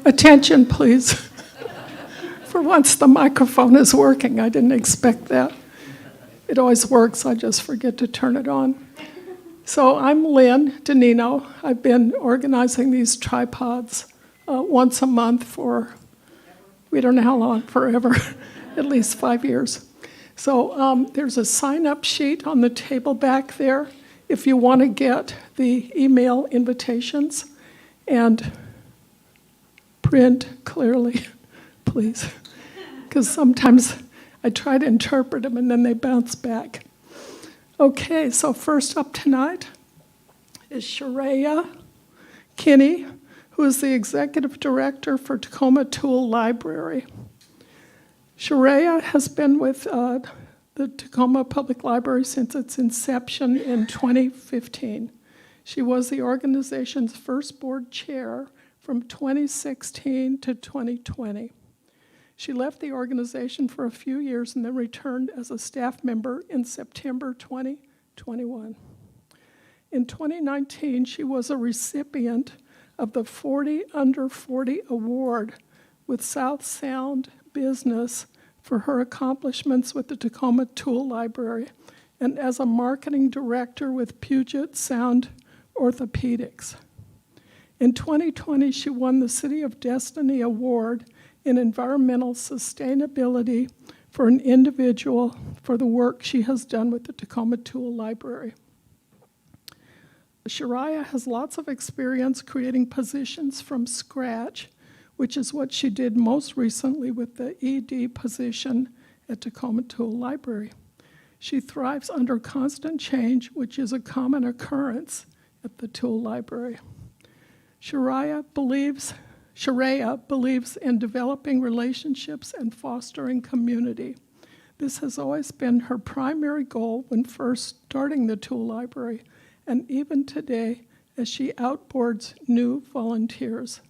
Attention, please. For once, the microphone is working. I didn't expect that. It always works. I just forget to turn it on. So I'm Lynn to Nino. I've been organizing these tripods once a month for, we don't know how long, forever, at least 5 years. So there's a sign-up sheet on the table back there if you want to get the email invitations, and print clearly, please, because sometimes I try to interpret them and then they bounce back. Okay, so first up tonight is Sharayah Kinney, who is the executive director for Tacoma Tool Library. Sharayah has been with the Tacoma Public Library since its inception in 2015. She was the organization's first board chair from 2016 to 2020. She left the organization for a few years and then returned as a staff member in September 2021. In 2019, she was a recipient of the 40 Under 40 Award with South Sound Business for her accomplishments with the Tacoma Tool Library and as a marketing director with Puget Sound Orthopedics. In 2020, she won the City of Destiny Award in Environmental Sustainability for an individual for the work she has done with the Tacoma Tool Library. Sharayah has lots of experience creating positions from scratch, which is what she did most recently with the ED position at Tacoma Tool Library. She thrives under constant change, which is a common occurrence at the Tool Library. Sharayah believes in developing relationships and fostering community. This has always been her primary goal when first starting the Tool Library, and even today as she outboards new volunteers.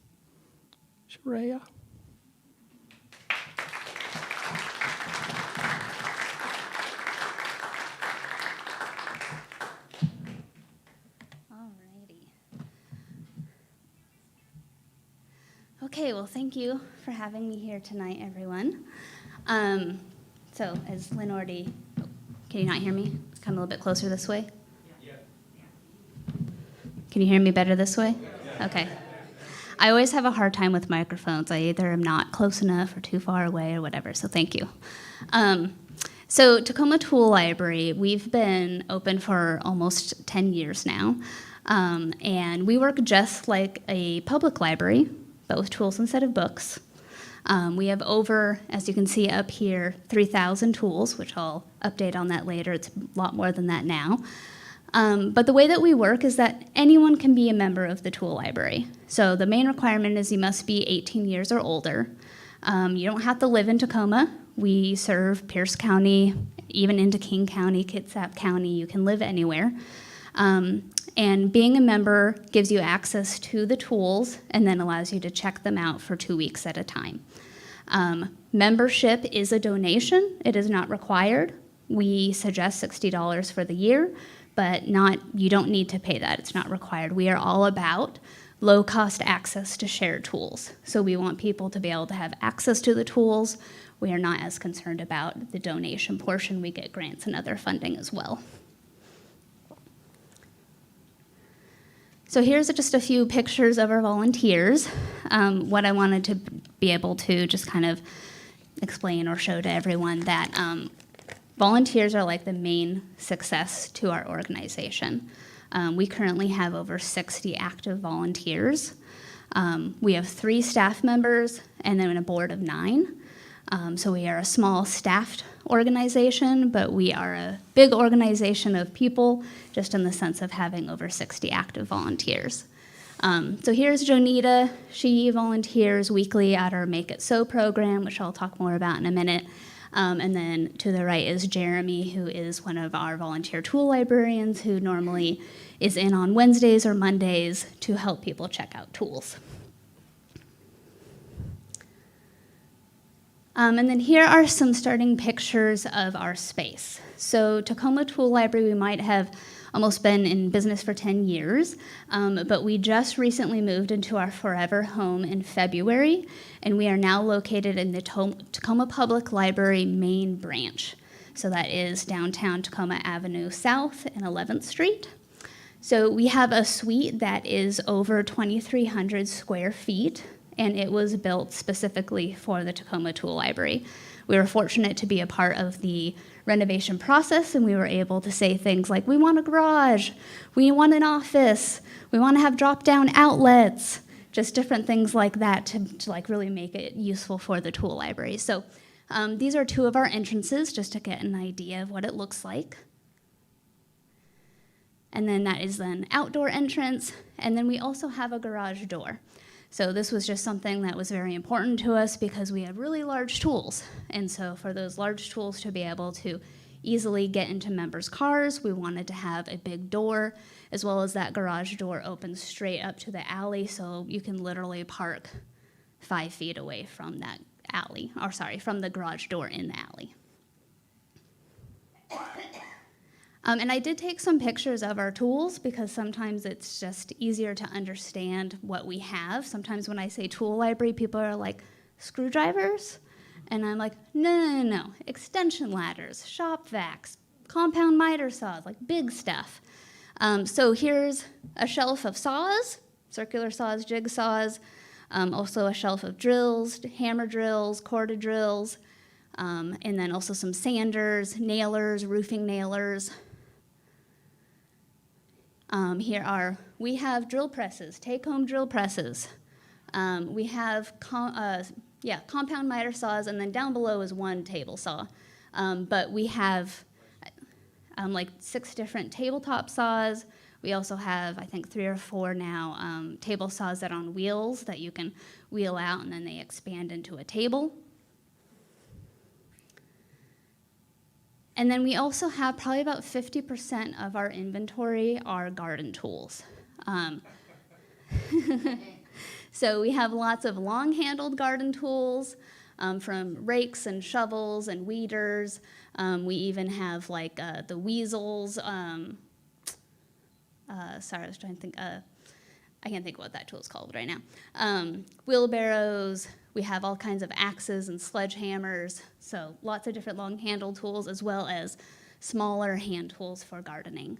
Sharayah. Okay, well, thank you for having me here tonight, everyone. So, as Lynn already, can you not hear me? Come a little bit closer this way. Yeah. Can you hear me better this way? Yeah. Okay. I always have a hard time with microphones. I either am not close enough or too far away or whatever, so thank you. So Tacoma Tool Library, we've been open for almost 10 years now, and we work just like a public library, but with tools instead of books. We have over, as you can see up here, 3,000 tools, which I'll update on that later. It's a lot more than that now. But the way that we work is that anyone can be a member of the Tool Library. So the main requirement is you must be 18 years or older. You don't have to live in Tacoma. We serve Pierce County, even into King County, Kitsap County. You can live anywhere. And being a member gives you access to the tools and then allows you to check them out for 2 weeks at a time. Membership is a donation. It is not required. We suggest $60 for the year, but you don't need to pay that. It's not required. We are all about low-cost access to shared tools. So we want people to be able to have access to the tools. We are not as concerned about the donation portion. We get grants and other funding as well. So here's just a few pictures of our volunteers. What I wanted to be able to just kind of explain or show to everyone that volunteers are like the main success to our organization. We currently have over 60 active volunteers. We have 3 staff members and then a board of 9. So we are a small staffed organization, but we are a big organization of people, just in the sense of having over 60 active volunteers. So here's Jonita. She volunteers weekly at our Make It So program, which I'll talk more about in a minute. And then to the right is Jeremy, who is one of our volunteer tool librarians who normally is in on Wednesdays or Mondays to help people check out tools. And then here are some starting pictures of our space. So Tacoma Tool Library, we might have almost been in business for 10 years, but we just recently moved into our forever home in February, and we are now located in the Tacoma Public Library main branch. So that is downtown Tacoma Avenue South and 11th Street. So we have a suite that is over 2,300 square feet, and it was built specifically for the Tacoma Tool Library. We were fortunate to be a part of the renovation process, and we were able to say things like, we want a garage, we want an office, we want to have drop-down outlets, just different things like that to like really make it useful for the tool library. So these are two of our entrances, just to get an idea of what it looks like. And then that is an outdoor entrance, and then we also have a garage door. So this was just something that was very important to us because we have really large tools. And so for those large tools to be able to easily get into members' cars, we wanted to have a big door, as well as that garage door opens straight up to the alley, so you can literally park 5 feet away from that alley, or sorry, from the garage door in the alley. And I did take some pictures of our tools because sometimes it's just easier to understand what we have. Sometimes when I say tool library, people are like, screwdrivers? And I'm like, no. Extension ladders, shop vacs, compound miter saws, like big stuff. So here's a shelf of saws, circular saws, jigsaws, also a shelf of drills, hammer drills, corded drills, and then also some sanders, nailers, roofing nailers. We have drill presses, take-home drill presses. We have compound miter saws, and then down below is one table saw. But we have like 6 different tabletop saws. We also have, I think, 3 or 4 now table saws that are on wheels that you can wheel out, and then they expand into a table. And then we also have probably about 50% of our inventory are garden tools. So we have lots of long-handled garden tools, from rakes and shovels and weeders. We even have like the weasels. Sorry, I was trying to think. I can't think of what that tool is called right now. Wheelbarrows. We have all kinds of axes and sledgehammers, so lots of different long-handled tools as well as smaller hand tools for gardening.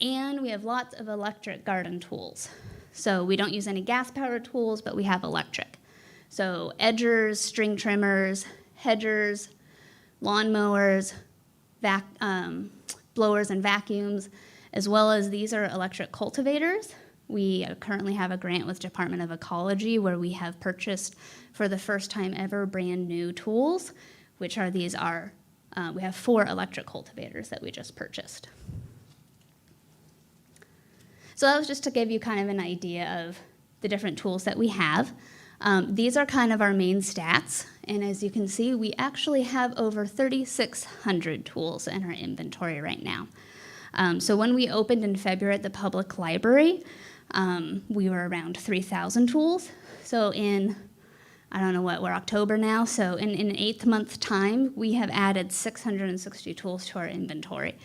And we have lots of electric garden tools. So we don't use any gas-powered tools, but we have electric. So edgers, string trimmers, hedgers, lawnmowers, blowers and vacuums, as well as these are electric cultivators. We currently have a grant with Department of Ecology where we have purchased for the first time ever brand new tools, which are we have 4 electric cultivators that we just purchased. So that was just to give you kind of an idea of the different tools that we have. These are kind of our main stats, and as you can see, we actually have over 3,600 tools in our inventory right now. So when we opened in February at the public library, we were around 3,000 tools. So in, I don't know what, we're October now, so in an 8th month time, we have added 660 tools to our inventory,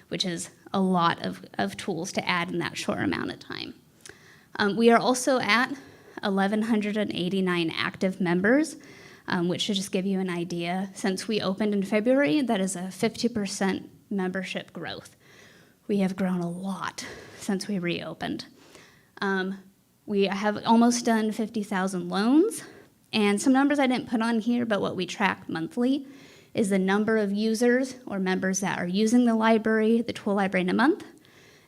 which is a lot of tools to add in that short amount of time. We are also at 1,189 active members, which should just give you an idea. Since we opened in February, that is a 50% membership growth. We have grown a lot since we reopened. We have almost done 50,000 loans, and some numbers I didn't put on here, but what we track monthly is the number of users or members that are using the library, the tool library in a month,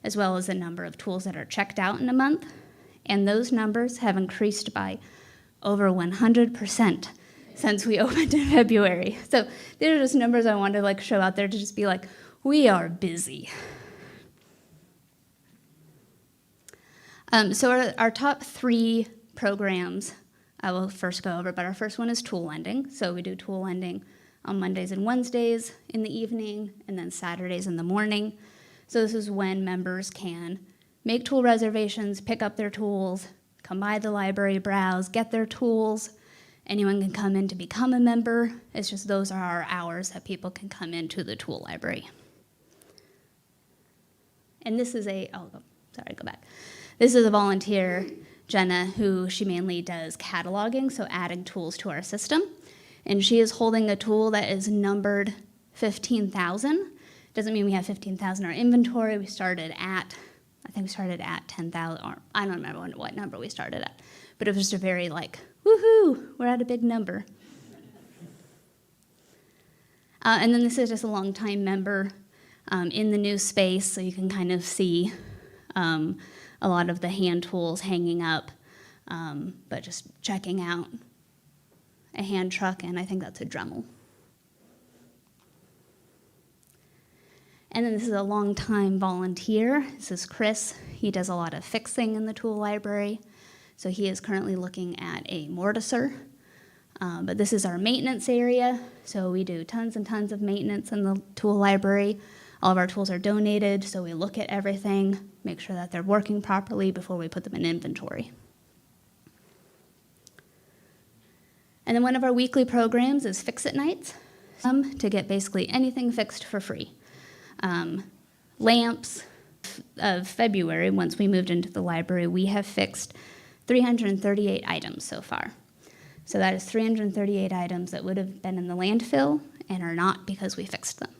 as well as the number of tools that are checked out in a month. And those numbers have increased by over 100% since we opened in February. So these are just numbers I wanted to show out there to just be like, we are busy. So our top 3 programs I will first go over, but our first one is tool lending. So we do tool lending on Mondays and Wednesdays in the evening, and then Saturdays in the morning. So this is when members can make tool reservations, pick up their tools, come by the library, browse, get their tools. Anyone can come in to become a member. It's just those are our hours that people can come into the tool library. And this is go back. This is a volunteer, Jenna, who she mainly does cataloging, so adding tools to our system. And she is holding a tool that is numbered 15,000. Doesn't mean we have 15,000 in our inventory. I think we started at 10,000, or I don't remember what number we started at. But it was just a very woohoo, we're at a big number. And then this is just a longtime member in the new space, so you can kind of see a lot of the hand tools hanging up, but just checking out a hand truck, and I think that's a Dremel. And then this is a longtime volunteer. This is Chris. He does a lot of fixing in the tool library. So he is currently looking at a mortiser. But this is our maintenance area. So we do tons and tons of maintenance in the tool library. All of our tools are donated, so we look at everything, make sure that they're working properly before we put them in inventory. And then one of our weekly programs is Fix It Nights, to get basically anything fixed for free. Lamps of February, once we moved into the library, we have fixed 338 items so far. So that is 338 items that would have been in the landfill and are not because we fixed them.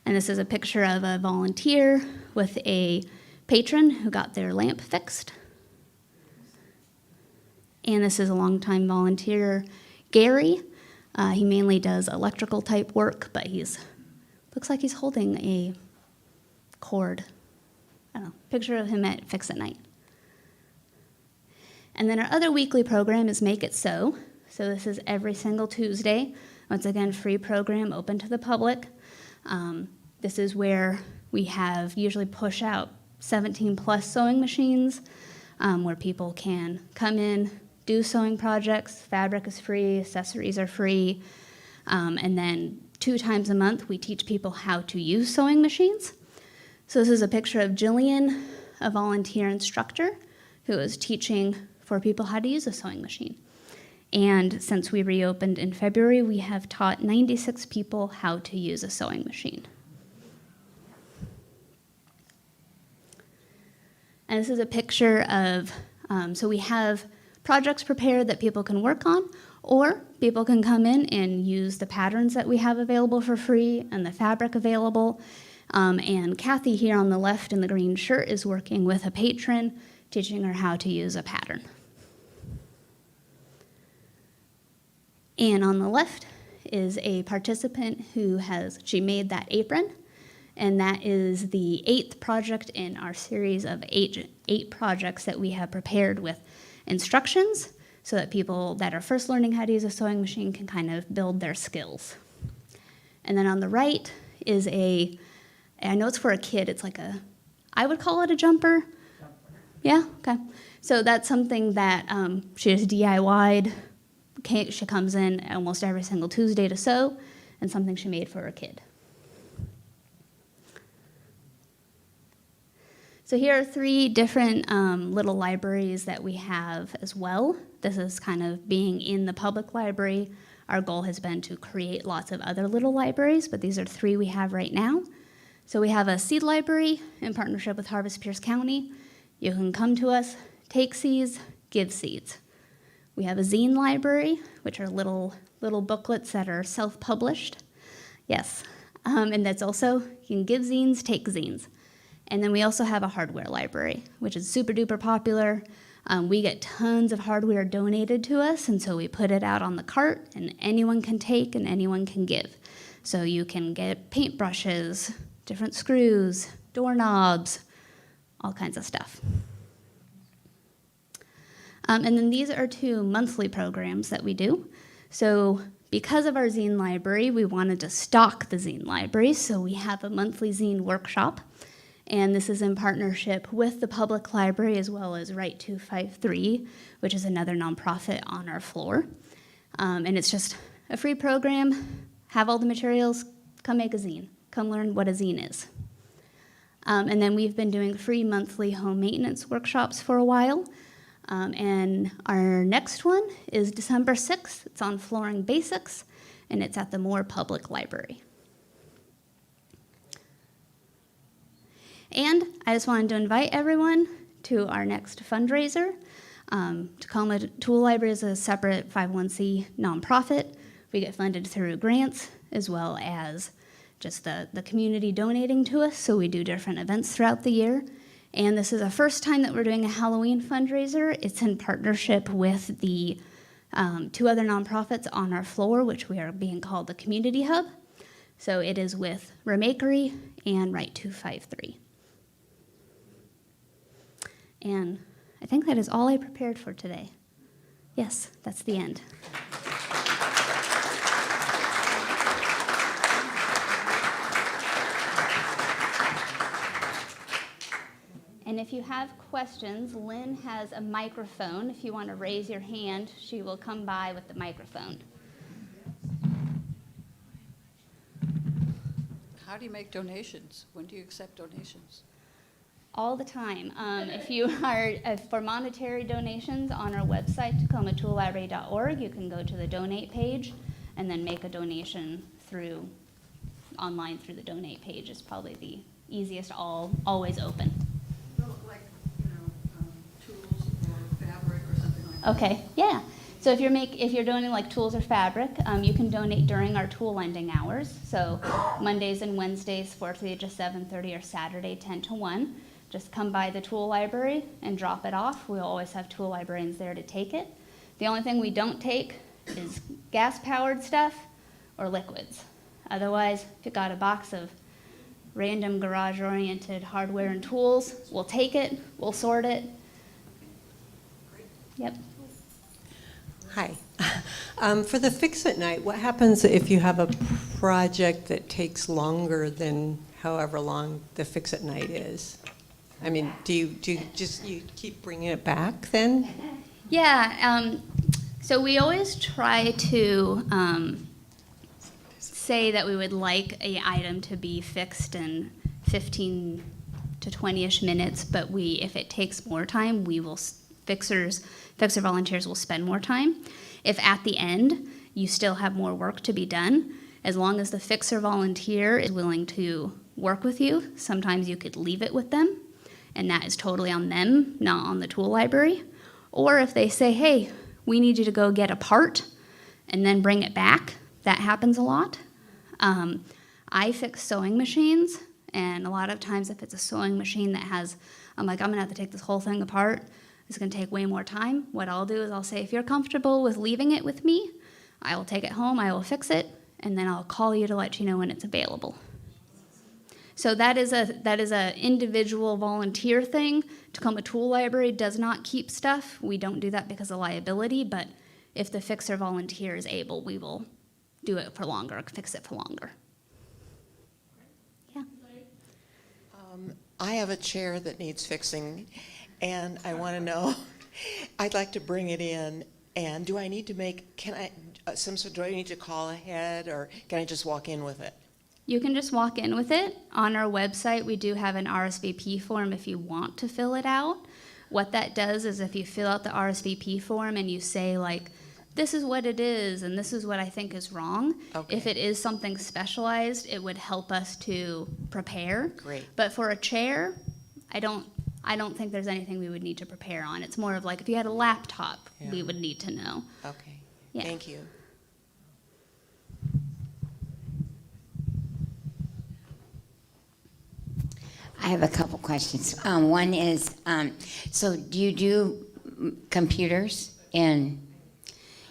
And this is a picture of a volunteer with a patron who got their lamp fixed. And this is a longtime volunteer, Gary. He mainly does electrical type work, but looks like he's holding a cord. I don't know, picture of him at Fix It Night. And then our other weekly program is Make It So. So this is every single Tuesday. Once again, free program, open to the public. This is where we have usually push out 17 plus sewing machines, where people can come in, do sewing projects. Fabric is free, accessories are free. And then 2 times a month, we teach people how to use sewing machines. So this is a picture of Jillian, a volunteer instructor, who is teaching for people how to use a sewing machine. And since we reopened in February, we have taught 96 people how to use a sewing machine. And this is a picture of, so we have projects prepared that people can work on, or people can come in and use the patterns that we have available for free and the fabric available. And Kathy here on the left in the green shirt is working with a patron, teaching her how to use a pattern. And on the left is a participant she made that apron, and that is the 8th project in our series of eight projects that we have prepared with instructions so that people that are first learning how to use a sewing machine can kind of build their skills. And then on the right is I know it's for a kid, it's I would call it a jumper. Yeah, okay. So that's something that she has DIY'd. She comes in almost every single Tuesday to sew, and something she made for her kid. So here are 3 different little libraries that we have as well. This is kind of being in the public library. Our goal has been to create lots of other little libraries, but these are 3 we have right now. So we have a seed library in partnership with Harvest Pierce County. You can come to us, take seeds, give seeds. We have a zine library, which are little booklets that are self-published. Yes, and that's also, you can give zines, take zines. And then we also have a hardware library, which is super duper popular. We get tons of hardware donated to us, and so we put it out on the cart, and anyone can take and anyone can give. So you can get paintbrushes, different screws, doorknobs, all kinds of stuff. And then these are 2 monthly programs that we do. So because of our zine library, we wanted to stock the zine library, so we have a monthly zine workshop. And this is in partnership with the public library as well as Right 253, which is another nonprofit on our floor. And it's just a free program, have all the materials, come make a zine, come learn what a zine is. And then we've been doing free monthly home maintenance workshops for a while. And our next one is December 6th. It's on flooring basics, and it's at the Moore Public Library. And I just wanted to invite everyone to our next fundraiser. Tacoma Tool Library is a separate 501c nonprofit. We get funded through grants as well as just the community donating to us, so we do different events throughout the year. And this is the first time that we're doing a Halloween fundraiser. It's in partnership with the 2 other nonprofits on our floor, which we are being called the Community Hub. So it is with Remakery and Right 253. And I think that is all I prepared for today. Yes, that's the end. And if you have questions, Lynn has a microphone. If you want to raise your hand, she will come by with the microphone. How do you make donations? When do you accept donations? All the time. If you are for monetary donations on our website, tacomatoolllibrary.org, you can go to the donate page and then make a donation online through the donate page. Is probably the easiest, always open. Like, tools or fabric or something like that. Okay, yeah. So if you're donating like tools or fabric, you can donate during our tool lending hours. So Mondays and Wednesdays, 4:30 to 7:30, or Saturday, 10 to 1. Just come by the tool library and drop it off. We'll always have tool librarians there to take it. The only thing we don't take is gas-powered stuff or liquids. Otherwise, if you got a box of random garage-oriented hardware and tools, we'll take it, we'll sort it. Yep. Hi. For the Fix-It Night, what happens if you have a project that takes longer than however long the Fix-It Night is? I mean, do you keep bringing it back then? Yeah. So we always try to say that we would like an item to be fixed in 15 to 20-ish minutes, but if it takes more time, fixer volunteers will spend more time. If at the end you still have more work to be done, as long as the fixer volunteer is willing to work with you, sometimes you could leave it with them, and that is totally on them, not on the tool library. Or if they say, hey, we need you to go get a part and then bring it back, that happens a lot. I fix sewing machines, and a lot of times if it's a sewing machine that I'm like, I'm gonna have to take this whole thing apart, it's gonna take way more time. What I'll do is I'll say, if you're comfortable with leaving it with me, I will take it home, I will fix it, and then I'll call you to let you know when it's available. So that is a individual volunteer thing. Tacoma Tool Library does not keep stuff. We don't do that because of liability, but if the fixer volunteer is able, we will do it for longer, fix it for longer. Yeah. I have a chair that needs fixing, and I want to know, I'd like to bring it in, and do I need to do I need to call ahead, or can I just walk in with it? You can just walk in with it. On our website, we do have an RSVP form if you want to fill it out. What that does is if you fill out the RSVP form and you say, like, this is what it is and this is what I think is wrong, Okay. if it is something specialized, it would help us to prepare. Great. But for a chair, I don't think there's anything we would need to prepare on. It's more of like if you had a laptop, Yeah. we would need to know. Okay, Yeah. Thank you. I have a couple questions. One is, so do you do computers and?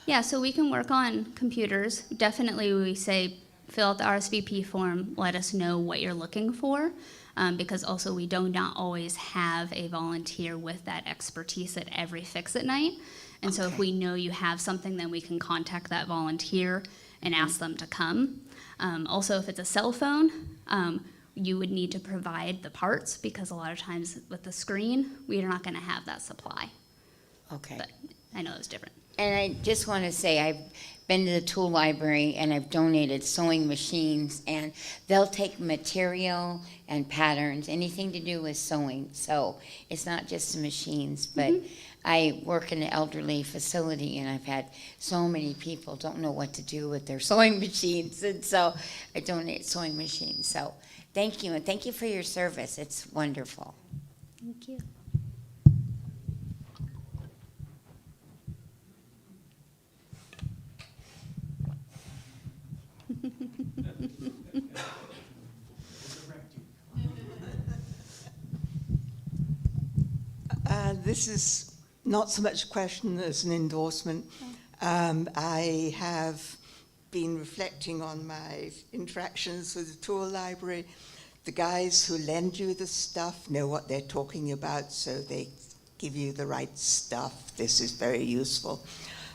Yeah, so we can work on computers. Definitely we say fill out the RSVP form, let us know what you're looking for, because also we do not always have a volunteer with that expertise at every Fix-It Night. And so if we know you have something, then we can contact that volunteer and ask them to come. Also, if it's a cell phone, you would need to provide the parts, because a lot of times with the screen, we are not going to have that supply. Okay. But I know it's different. And I just want to say, I've been to the tool library and I've donated sewing machines, and they'll take material and patterns, anything to do with sewing. So it's not just the machines, but I work in an elderly facility, and I've had so many people don't know what to do with their sewing machines, and so I donate sewing machines. So thank you, and thank you for your service. It's wonderful. Thank you. This is not so much a question as an endorsement. I have been reflecting on my interactions with the tool library. The guys who lend you the stuff know what they're talking about, so they give you the right stuff. This is very useful.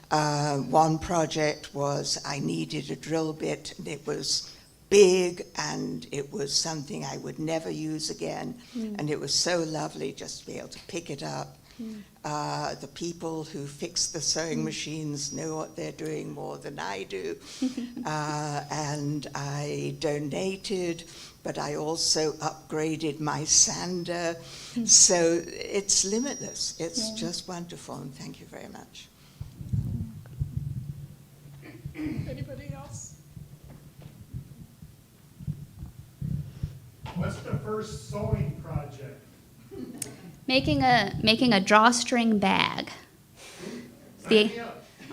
One project was I needed a drill bit, and it was big, and it was something I would never use again. And it was so lovely just to be able to pick it up. The people who fix the sewing machines know what they're doing more than I do. And I donated, but I also upgraded my sander. So it's limitless. It's just wonderful, and thank you very much. Anybody else? What's the first sewing project? Making a drawstring bag.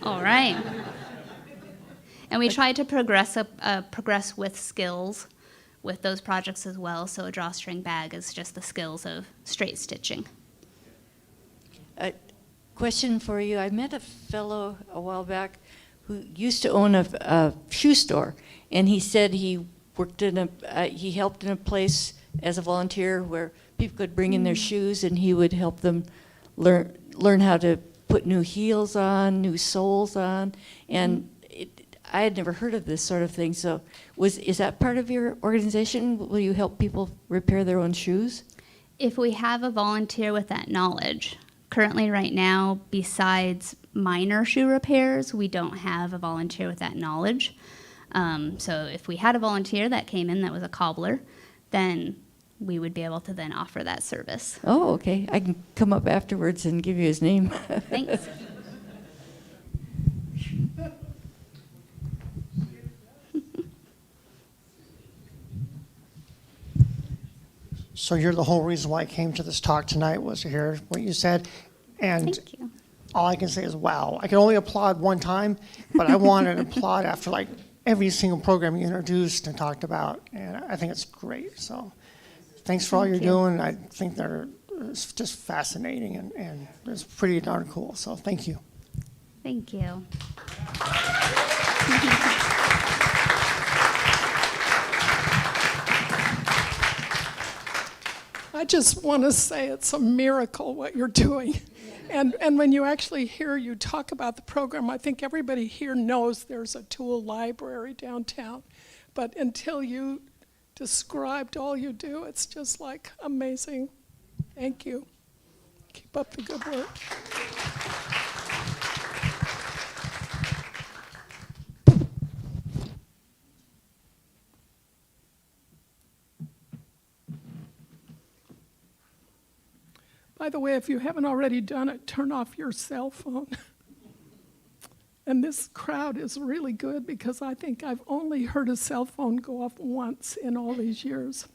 All right. And we try to progress with skills with those projects as well. So a drawstring bag is just the skills of straight stitching. A question for you. I met a fellow a while back who used to own a shoe store, and he said he worked he helped in a place as a volunteer where people could bring in their shoes, and he would help them learn how to put new heels on, new soles on, and I had never heard of this sort of thing. So, is that part of your organization? Will you help people repair their own shoes? If we have a volunteer with that knowledge, currently right now, besides minor shoe repairs, we don't have a volunteer with that knowledge. So if we had a volunteer that came in that was a cobbler, then we would be able to then offer that service. Oh, okay. I can come up afterwards and give you his name. Thanks. So you're the whole reason why I came to this talk tonight, was to hear what you said. And Thank you. all I can say is, wow. I can only applaud one time, but I want to applaud after like every single program you introduced and talked about. And I think it's great. So thanks for all you're doing. I think it's just fascinating, and it's pretty darn cool. So thank you. Thank you. I just want to say it's a miracle what you're doing. And when you actually hear you talk about the program, I think everybody here knows there's a tool library downtown. But until you described all you do, it's just like amazing. Thank you. Keep up the good work. By the way, if you haven't already done it, turn off your cell phone. And this crowd is really good because I think I've only heard a cell phone go off once in all these years.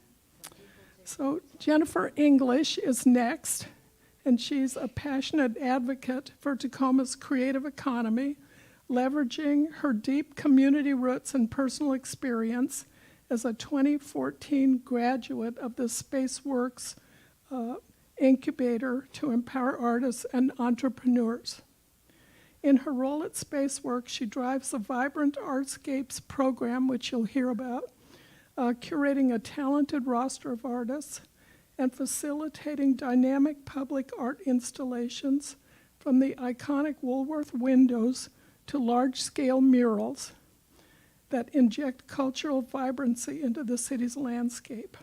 So Jennifer English is next, and she's a passionate advocate for Tacoma's creative economy, leveraging her deep community roots and personal experience as a 2014 graduate of the Spaceworks incubator to empower artists and entrepreneurs. In her role at Spaceworks, she drives a vibrant Artscapes program, which you'll hear about, curating a talented roster of artists and facilitating dynamic public art installations from the iconic Woolworth windows to large-scale murals that inject cultural vibrancy into the city's landscape.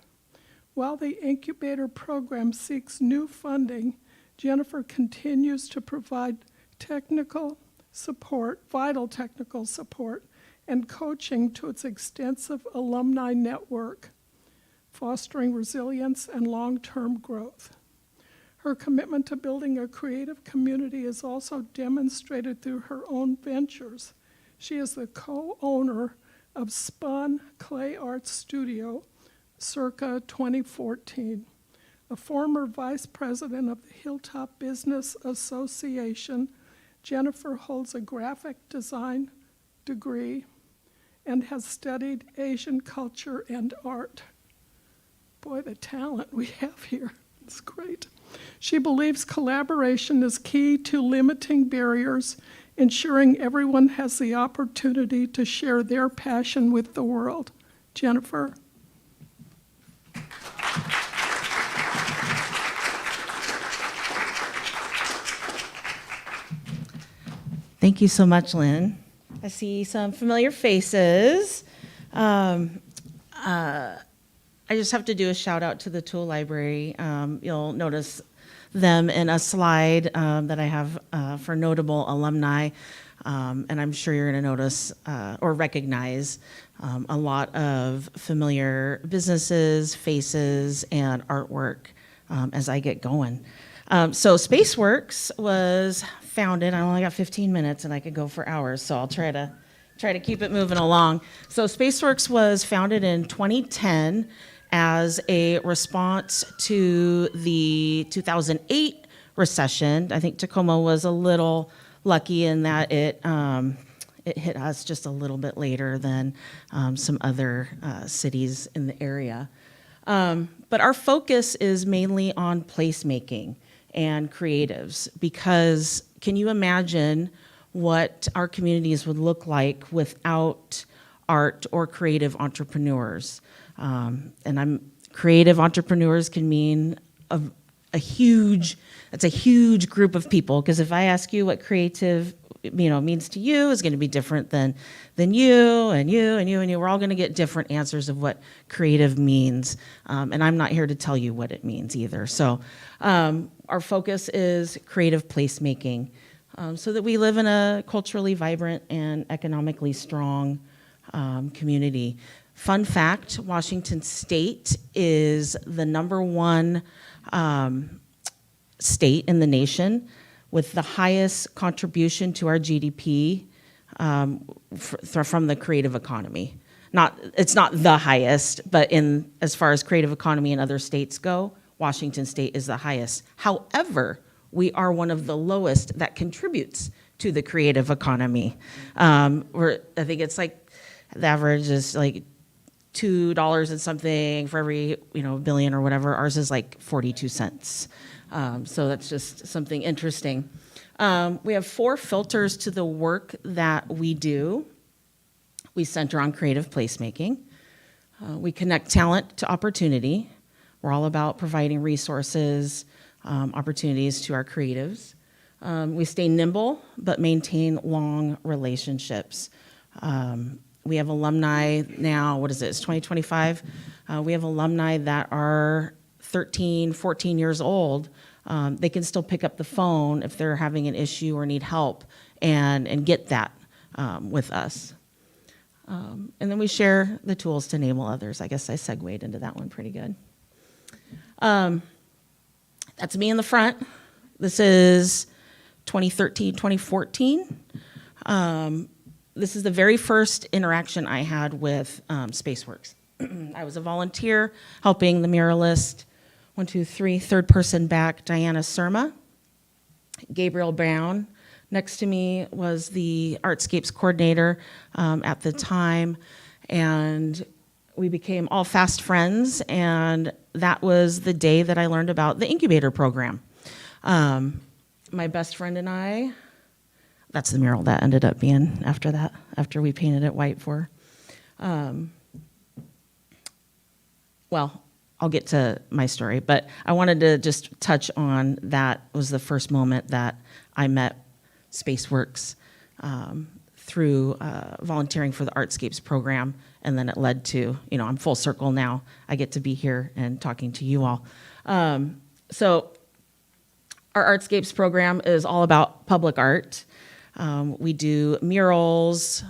While the incubator program seeks new funding, Jennifer continues to provide technical support, vital technical support, and coaching to its extensive alumni network, fostering resilience and long-term growth. Her commitment to building a creative community is also demonstrated through her own ventures. She is the co-owner of Spun Clay Art Studio, circa 2014. A former vice president of the Hilltop Business Association, Jennifer holds a graphic design degree and has studied Asian culture and art. Boy, the talent we have here, it's great. She believes collaboration is key to limiting barriers, ensuring everyone has the opportunity to share their passion with the world. Jennifer. Thank you so much, Lynn. I see some familiar faces. I just have to do a shout out to the Tool Library. You'll notice them in a slide that I have for notable alumni. And I'm sure you're going to notice or recognize a lot of familiar businesses, faces, and artwork as I get going. So Spaceworks was founded, I only got 15 minutes and I could go for hours, so I'll try to keep it moving along. So Spaceworks was founded in 2010 as a response to the 2008 recession. I think Tacoma was a little lucky in that it hit us just a little bit later than some other cities in the area. But our focus is mainly on placemaking and creatives, because can you imagine what our communities would look like without art or creative entrepreneurs? Creative entrepreneurs can mean a huge group of people, because if I ask you what creative means to you, is going to be different than you and you and you and you. We're all going to get different answers of what creative means, and I'm not here to tell you what it means either. So our focus is creative placemaking, so that we live in a culturally vibrant and economically strong community. Fun fact, Washington State is the #1 state in the nation with the highest contribution to our GDP from the creative economy. It's not the highest, but as far as creative economy in other states go, Washington State is the highest. However, we are one of the lowest that contributes to the creative economy. I think it's like the average is like $2 and something for every billion or whatever. Ours is like 42 cents. So that's just something interesting. We have 4 filters to the work that we do. We center on creative placemaking. We connect talent to opportunity. We're all about providing resources, opportunities to our creatives. We stay nimble, but maintain long relationships. We have alumni now, what is it, it's 2025? We have alumni that are 13, 14 years old. They can still pick up the phone if they're having an issue or need help and get that with us. And then we share the tools to enable others. I guess I segued into that one pretty good. That's me in the front. This is 2013, 2014. This is the very first interaction I had with Spaceworks. I was a volunteer helping the muralist, 1, 2, 3, third person back, Diana Surma, Gabriel Brown. Next to me was the Artscapes coordinator at the time, and we became all fast friends, and that was the day that I learned about the incubator program. My best friend and I, that's the mural that ended up being after that, after we painted it white for her. Well, I'll get to my story, but I wanted to just touch on that was the first moment that I met Spaceworks through volunteering for the Artscapes program, and then it led to, I'm full circle now. I get to be here and talking to you all. So our Artscapes program is all about public art. We do murals,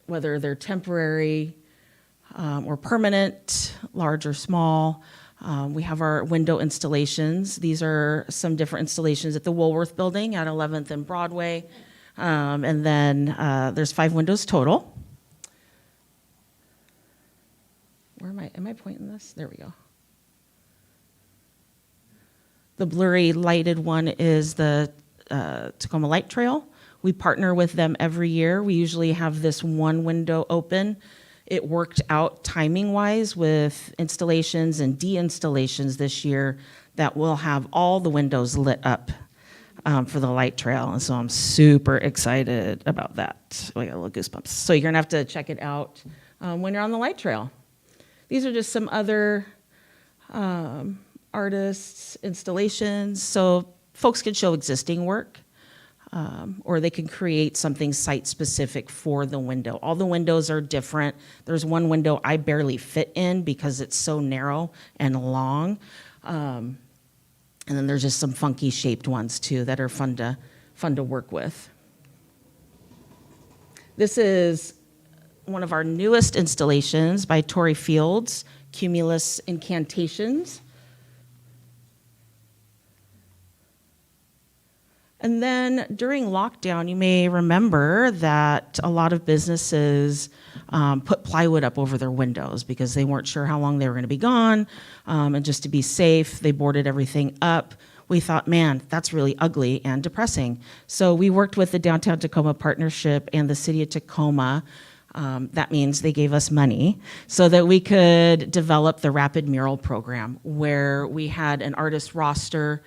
whether they're temporary or permanent, large or small. We have our window installations. These are some different installations at the Woolworth Building at 11th and Broadway. And then there's 5 windows total. Where am I pointing this? There we go. The blurry lighted one is the Tacoma Light Trail. We partner with them every year. We usually have this one window open. It worked out timing-wise with installations and de-installations this year that will have all the windows lit up for the light trail. And so I'm super excited about that. I got a little goosebumps. So you're gonna have to check it out when you're on the light trail. These are just some other artists, installations, so folks can show existing work, or they can create something site-specific for the window. All the windows are different. There's one window I barely fit in because it's so narrow and long. And then there's just some funky shaped ones too that are fun to work with. This is one of our newest installations by Tori Fields, Cumulus Incantations. And then during lockdown, you may remember that a lot of businesses put plywood up over their windows because they weren't sure how long they were going to be gone. And just to be safe, they boarded everything up. We thought, man, that's really ugly and depressing. So we worked with the Downtown Tacoma Partnership and the City of Tacoma. That means they gave us money so that we could develop the Rapid Mural Program, where we had an artist roster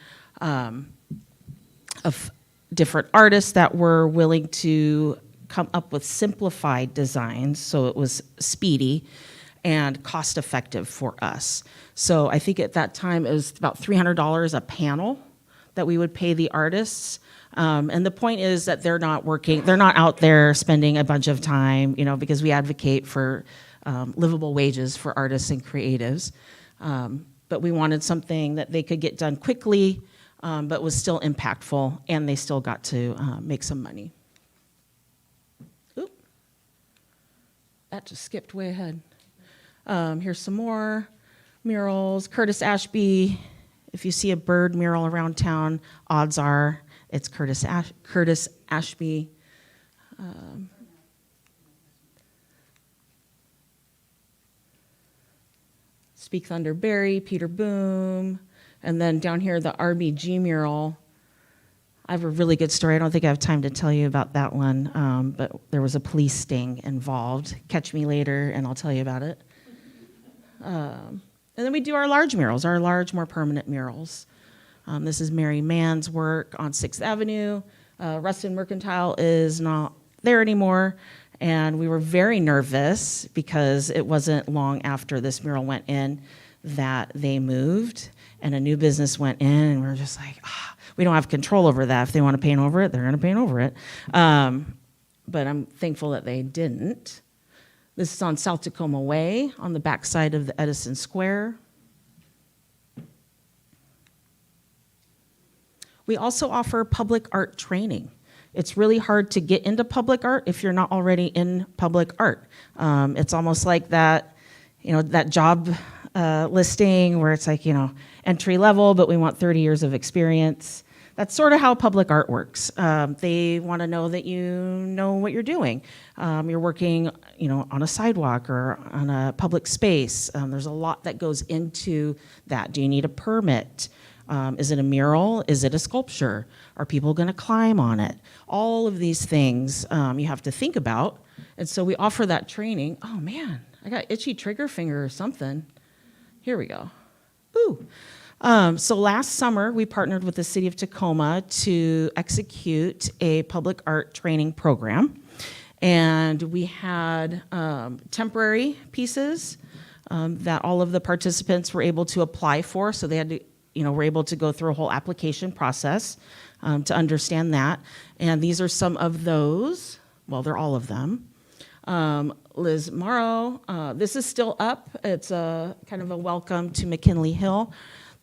of different artists that were willing to come up with simplified designs so it was speedy and cost effective for us. So I think at that time it was about $300 a panel that we would pay the artists. And the point is that they're not out there spending a bunch of time, because we advocate for livable wages for artists and creatives. But we wanted something that they could get done quickly, but was still impactful, and they still got to make some money. Oop. That just skipped way ahead. Here's some more murals. Curtis Ashby. If you see a bird mural around town, odds are it's Curtis Ashby. Speak Thunder Berry, Peter Boom. And then down here, the RBG mural. I have a really good story. I don't think I have time to tell you about that one, but there was a police sting involved. Catch me later, and I'll tell you about it. And then we do our large murals, our large, more permanent murals. This is Mary Mann's work on 6th Avenue. Rustin Mercantile is not there anymore, and we were very nervous because it wasn't long after this mural went in that they moved. And a new business went in, and we were just like, we don't have control over that. If they want to paint over it, they're going to paint over it. But I'm thankful that they didn't. This is on South Tacoma Way, on the backside of the Edison Square. We also offer public art training. It's really hard to get into public art if you're not already in public art. It's almost like that, that job listing where it's like, entry level, but we want 30 years of experience. That's sort of how public art works. They want to know that you know what you're doing. You're working, on a sidewalk or on a public space. There's a lot that goes into that. Do you need a permit? Is it a mural? Is it a sculpture? Are people going to climb on it? All of these things you have to think about. And so we offer that training. Oh man, I got itchy trigger finger or something. Here we go. Ooh. So last summer, we partnered with the City of Tacoma to execute a public art training program. And we had temporary pieces that all of the participants were able to apply for. So they had to, were able to go through a whole application process to understand that. And these are some of those. Well, they're all of them. Liz Morrow, this is still up. It's a kind of a welcome to McKinley Hill.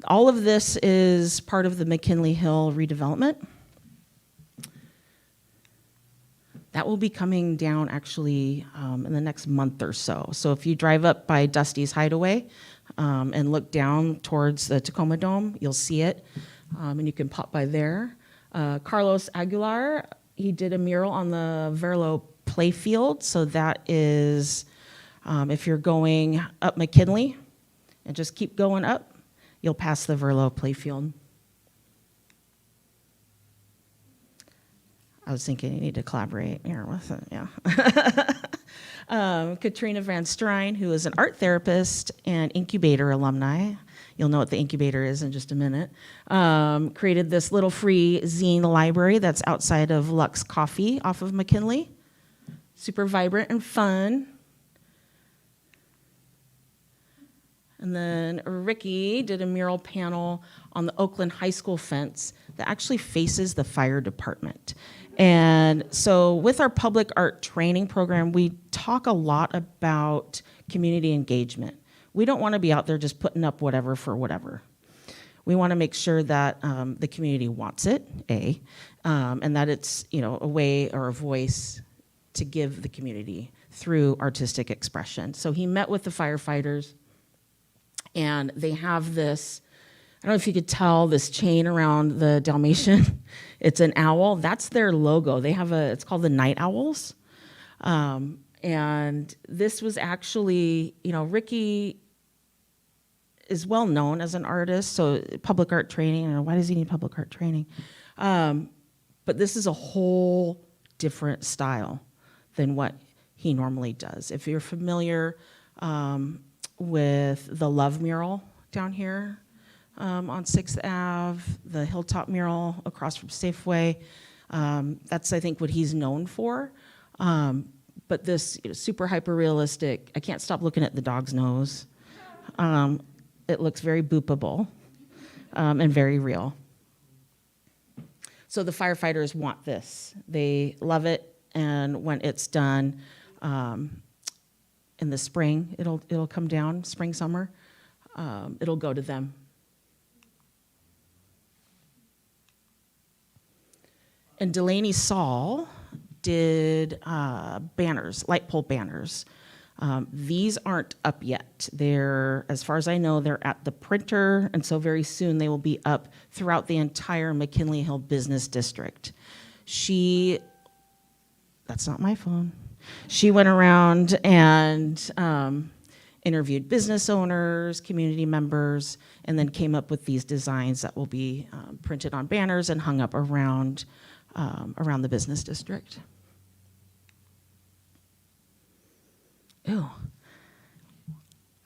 All of this is part of the McKinley Hill redevelopment. That will be coming down actually in the next month or so. So if you drive up by Dusty's Hideaway, and look down towards the Tacoma Dome, you'll see it, and you can pop by there. Carlos Aguilar, he did a mural on the Verlo playfield, so that is, if you're going up McKinley, and just keep going up, you'll pass the Verlo playfield. I was thinking you need to collaborate here with it, yeah. Katrina Van Strijn, who is an art therapist and incubator alumni, you'll know what the incubator is in just a minute, created this little free zine library that's outside of Lux Coffee off of McKinley. Super vibrant and fun. And then Ricky did a mural panel on the Oakland High School fence that actually faces the fire department. And so with our public art training program, we talk a lot about community engagement. We don't want to be out there just putting up whatever for whatever. We want to make sure that the community wants it, and that it's, you know, a way or a voice to give the community through artistic expression. So he met with the firefighters, and they have this, I don't know if you could tell, this chain around the Dalmatian. It's an owl. That's their logo. They have it's called the Night Owls. And this was actually, you know, Ricky is well known as an artist, so public art training, I don't know, why does he need public art training? But this is a whole different style than what he normally does. If you're familiar with the Love mural down here on 6th Ave, the Hilltop mural across from Safeway, that's, I think, what he's known for. But this, you know, super hyper-realistic, I can't stop looking at the dog's nose. It looks very boopable and very real. So the firefighters want this. They love it, and when it's done in the spring, it'll come down, spring, summer, it'll go to them. And Delaney Saul did banners, light pole banners. These aren't up yet. They're, as far as I know, they're at the printer, and so very soon they will be up throughout the entire McKinley Hill Business District. That's not my phone. She went around and interviewed business owners, community members, and then came up with these designs that will be printed on banners and hung up around the business district. Ooh,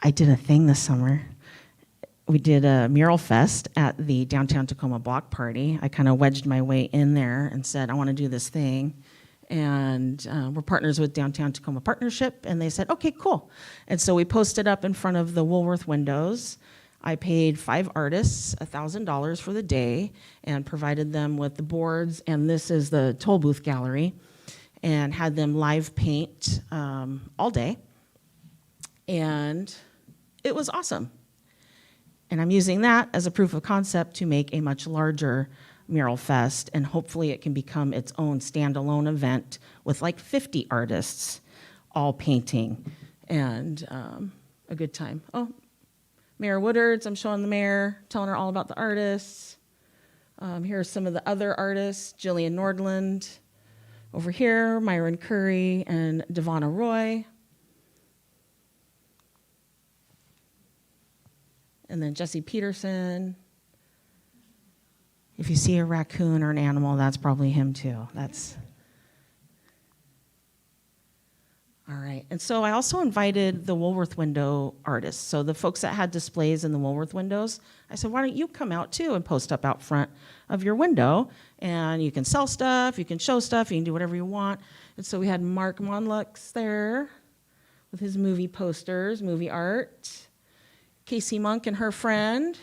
I did a thing this summer. We did a mural fest at the downtown Tacoma block party. I kind of wedged my way in there and said, I want to do this thing. And we're partners with Downtown Tacoma Partnership, and they said, okay, cool. And so we posted up in front of the Woolworth windows. I paid 5 artists $1,000 for the day and provided them with the boards, and this is the toll booth gallery, and had them live paint all day. And it was awesome. And I'm using that as a proof of concept to make a much larger mural fest, and hopefully it can become its own standalone event with like 50 artists all painting, and a good time. Oh, Mayor Woodards, I'm showing the mayor, telling her all about the artists. Here are some of the other artists, Jillian Nordland. Over here, Myron Curry and Devonna Roy. And then Jesse Peterson. If you see a raccoon or an animal, that's probably him too. That's all right. And so I also invited the Woolworth window artists. So the folks that had displays in the Woolworth windows, I said, why don't you come out too and post up out front of your window, and you can sell stuff, you can show stuff, you can do whatever you want. And so we had Mark Monlux there with his movie posters, movie art. Casey Monk and her friend.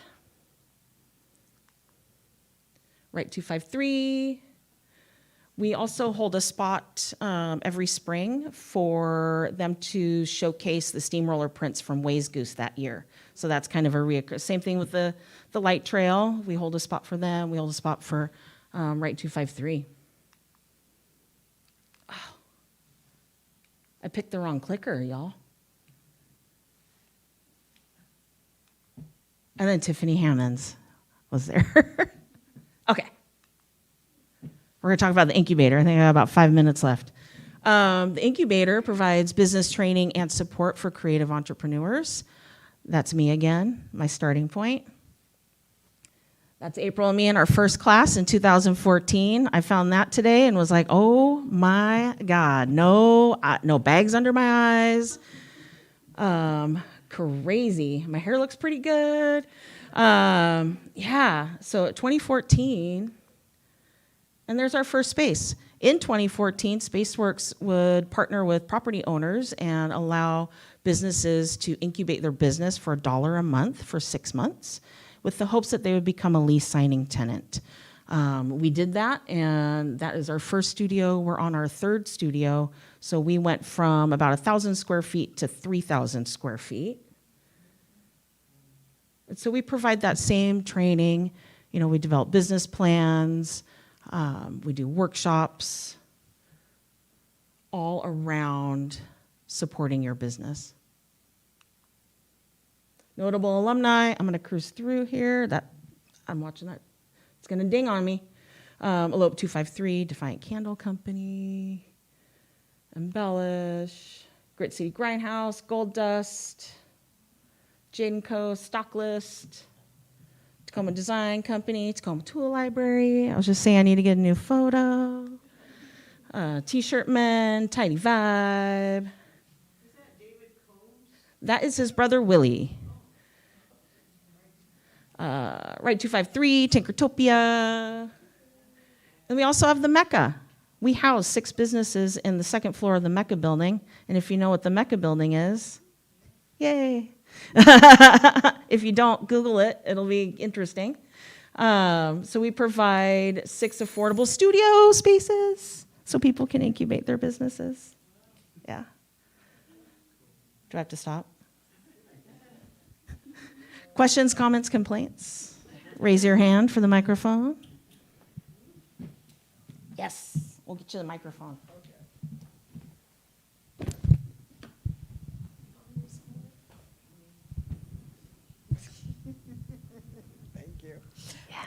Right 253. We also hold a spot every spring for them to showcase the steamroller prints from Waze Goose that year. So that's kind of a same thing with the light trail. We hold a spot for them. We hold a spot for Right 253. Oh, I picked the wrong clicker, y'all. And then Tiffany Hammonds was there. Okay. We're going to talk about the incubator. I think I have about 5 minutes left. The incubator provides business training and support for creative entrepreneurs. That's me again, my starting point. That's April and me in our first class in 2014. I found that today and was like, oh my God, no bags under my eyes. Crazy. My hair looks pretty good. Yeah, so 2014, and there's our first space. In 2014, Spaceworks would partner with property owners and allow businesses to incubate their business for $1 a month for 6 months, with the hopes that they would become a lease signing tenant. We did that, and that is our first studio. We're on our third studio, so we went from about 1,000 square feet to 3,000 square feet. And so we provide that same training. You know, we develop business plans, we do workshops, all around supporting your business. Notable alumni, I'm gonna cruise through here. I'm watching that. It's gonna ding on me. Elope 253, Defiant Candle Company, Embellish, Grit City Grindhouse, Gold Dust, Jade & Co, Stock List, Tacoma Design Company, Tacoma Tool Library. I was just saying I need to get a new photo. T-Shirt Men, Tidy Vibe. Is that David Combs? That is his brother Willie. Right 253, Tinkertopia. And we also have the Mecca. We house 6 businesses in the second floor of the Mecca building. And if you know what the Mecca building is, yay. If you don't, Google it. It'll be interesting. So we provide 6 affordable studio spaces so people can incubate their businesses. Yeah. Do I have to stop? Questions, comments, complaints? Raise your hand for the microphone. Yes, we'll get you the microphone.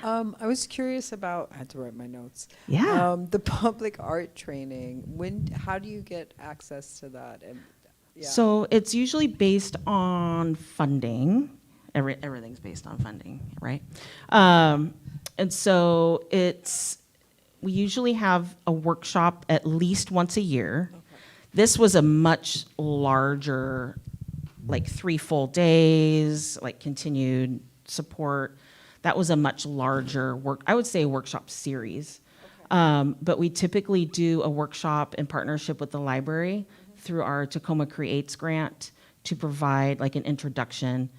I was curious about, I had to write my notes. Yeah. The public art training, how do you get access to that? And, yeah. So it's usually based on funding. Everything's based on funding, right? And so we usually have a workshop at least once a year. Okay. This was a much larger, like 3 full days, like continued support. That was a much larger I would say workshop series. Okay. But we typically do a workshop in partnership with the library through our Tacoma Creates grant to provide like an introduction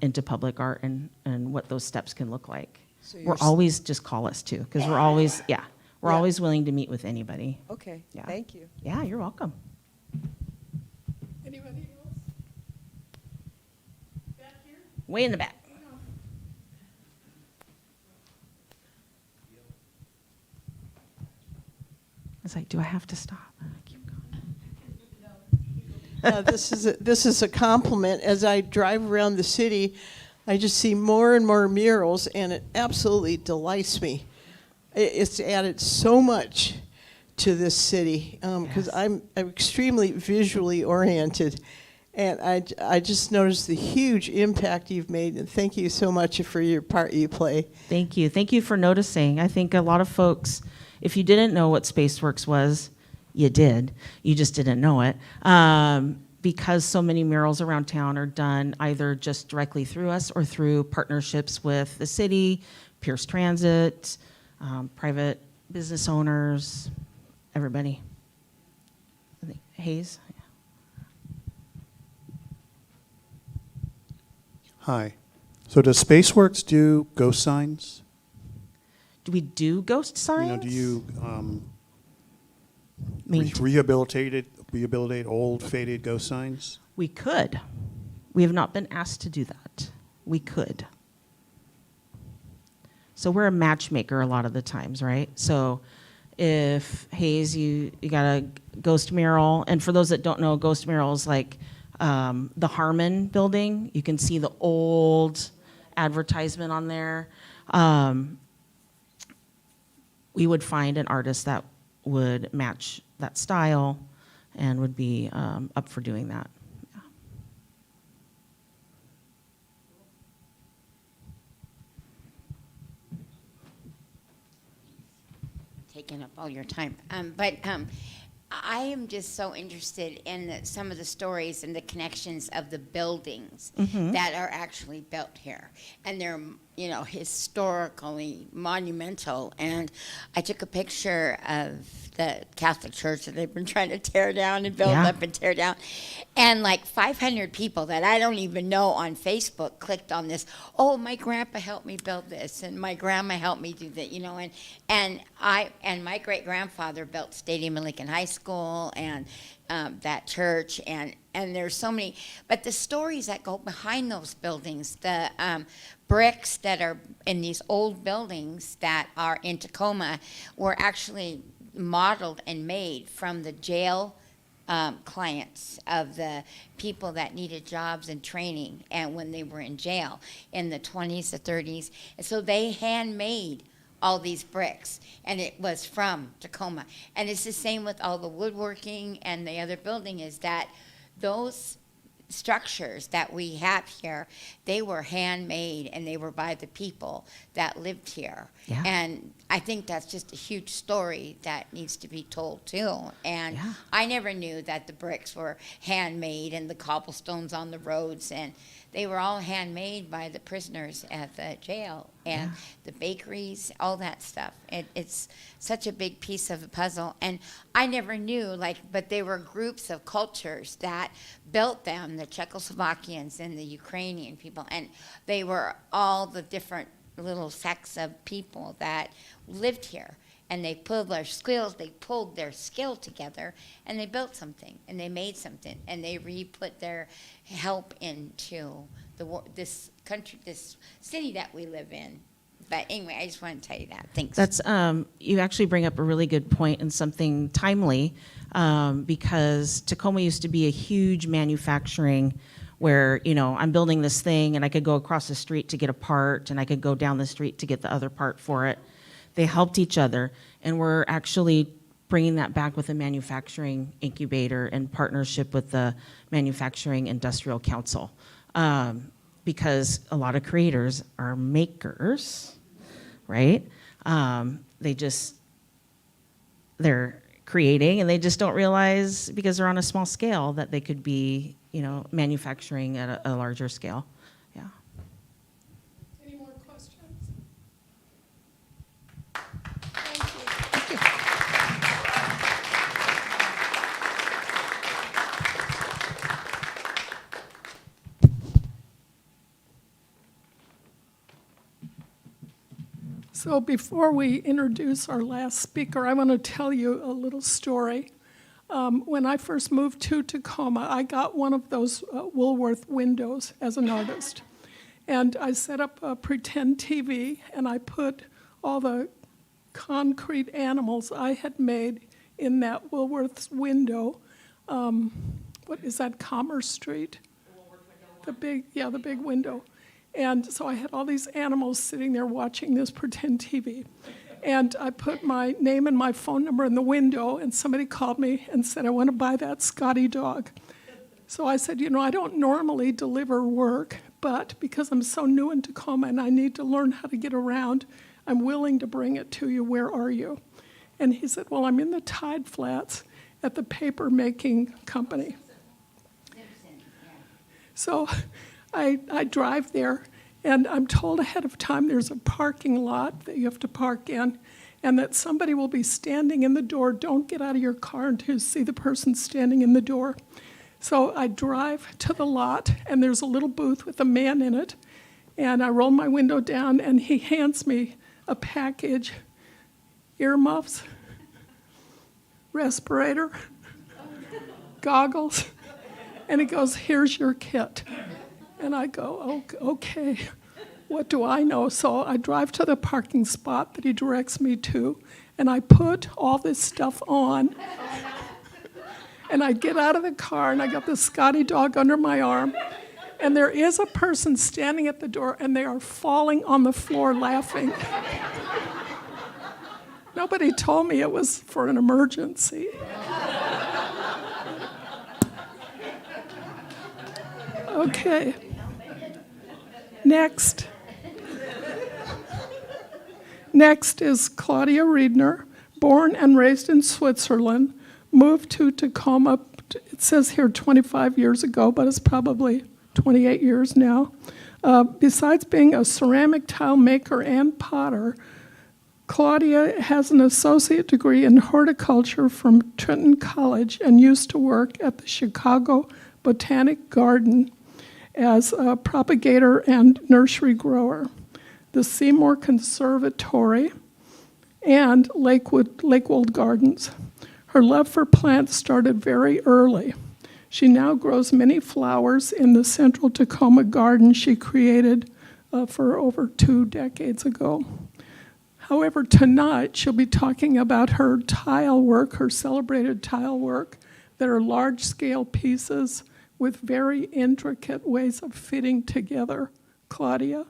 into public art and what those steps can look like. So we're always, just call us too, because we're always, we're always willing to meet with anybody. Okay, yeah. Thank you. Yeah, you're welcome. Anybody else? Back here? Way in the back. I was like, do I have to stop? Keep going. This is a compliment. As I drive around the city, I just see more and more murals, and it absolutely delights me. It's added so much to this city because I'm extremely visually oriented, and I just noticed the huge impact you've made, and thank you so much for your part you play. Thank you. Thank you for noticing. I think a lot of folks, if you didn't know what Spaceworks was, you did. You just didn't know it. Because so many murals around town are done either just directly through us or through partnerships with the city, Pierce Transit, private business owners, everybody. I think Hayes? Hi. So does Spaceworks do ghost signs? Do we do ghost signs? Do you rehabilitate old, faded ghost signs? We could. We have not been asked to do that. We could. So we're a matchmaker a lot of the times, right? So if, Hayes, you got a ghost mural, and for those that don't know, ghost murals like the Harmon building, you can see the old advertisement on there, we would find an artist that would match that style and would be up for doing that. Yeah. Taking up all your time. But I am just so interested in some of the stories and the connections of the buildings that are actually built here. And they're, you know, historically monumental. And I took a picture of the Catholic Church that they've been trying to tear down and build up and tear down. And like 500 people that I don't even know on Facebook clicked on this. Oh, my grandpa helped me build this, and my grandma helped me do that, you know. And my great grandfather built Stadium and Lincoln High School and that church, and there's so many. But the stories that go behind those buildings, the bricks that are in these old buildings that are in Tacoma, were actually modeled and made from the jail clients of the people that needed jobs and training, and when they were in jail in the 20s, the 30s. And so they handmade all these bricks, and it was from Tacoma. And it's the same with all the woodworking and the other building, is that those structures that we have here, they were handmade, and they were by the people that lived here. Yeah. And I think that's just a huge story that needs to be told too. And I never knew that the bricks were handmade and the cobblestones on the roads, and they were all handmade by the prisoners at the jail, and the bakeries, all that stuff. It's such a big piece of the puzzle. And I never knew, but they were groups of cultures that built them, the Czechoslovakians and the Ukrainian people, and they were all the different little sects of people that lived here. And they pulled their skill together, and they built something, and they made something, and they put their help into this country, this city that we live in. But anyway, I just wanted to tell you that. Thanks. That's you actually bring up a really good point and something timely, because Tacoma used to be a huge manufacturing where, you know, I'm building this thing and I could go across the street to get a part, and I could go down the street to get the other part for it. They helped each other, and we're actually bringing that back with a manufacturing incubator in partnership with the Manufacturing Industrial Council, because a lot of creators are makers, right? They're creating, and they just don't realize, because they're on a small scale, that they could be, you know, manufacturing at a larger scale. Yeah. Any more questions? So before we introduce our last speaker, I want to tell you a little story. When I first moved to Tacoma, I got one of those Woolworth windows as an artist. And I set up a pretend TV, and I put all the concrete animals I had made in that Woolworth's window. What is that, Commerce Street? The big window. And so I had all these animals sitting there watching this pretend TV. And I put my name and my phone number in the window, and somebody called me and said, I want to buy that Scotty dog. So I said, you know, I don't normally deliver work, but because I'm so new in Tacoma and I need to learn how to get around, I'm willing to bring it to you. Where are you? And he said, well, I'm in the Tide Flats at the paper making company. So I drive there, and I'm told ahead of time there's a parking lot that you have to park in, and that somebody will be standing in the door. Don't get out of your car until you see the person standing in the door. So I drive to the lot, and there's a little booth with a man in it, and I roll my window down, and he hands me a package, earmuffs, respirator, goggles, and he goes, here's your kit. And I go, okay, what do I know? So I drive to the parking spot that he directs me to, and I put all this stuff on. And I get out of the car, and I got the Scotty dog under my arm, And there is a person standing at the door, and they are falling on the floor laughing. Nobody told me it was for an emergency. Okay. Next. Next is Claudia Riedener, born and raised in Switzerland, moved to Tacoma, it says here 25 years ago, but it's probably 28 years now. Besides being a ceramic tile maker and potter, Claudia has an associate degree in horticulture from Trenton College and used to work at the Chicago Botanic Garden as a propagator and nursery grower, the Seymour Conservatory, and Lakewold Gardens. Her love for plants started very early. She now grows many flowers in the central Tacoma garden she created for over 2 decades ago. However, tonight she'll be talking about her tile work, her celebrated tile work, that are large-scale pieces with very intricate ways of fitting together. Claudia?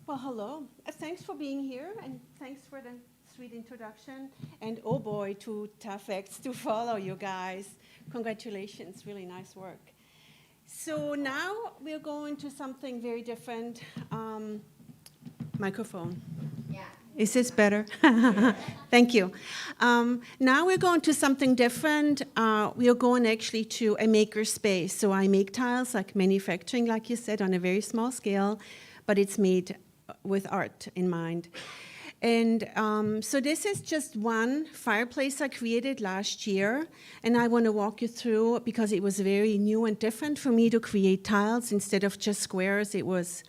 Well, hello. Thanks for being here, and thanks for the sweet introduction. And oh boy, 2 tough acts to follow, you guys. Congratulations, really nice work. So now we're going to something very different. Microphone. Yeah. Is this better? Thank you. Now we're going to something different. We are going actually to a maker space. So I make tiles, like manufacturing, like you said, on a very small scale, but it's made with art in mind. And so this is just one fireplace I created last year, and I want to walk you through, because it was very new and different for me to create tiles instead of just squares. It was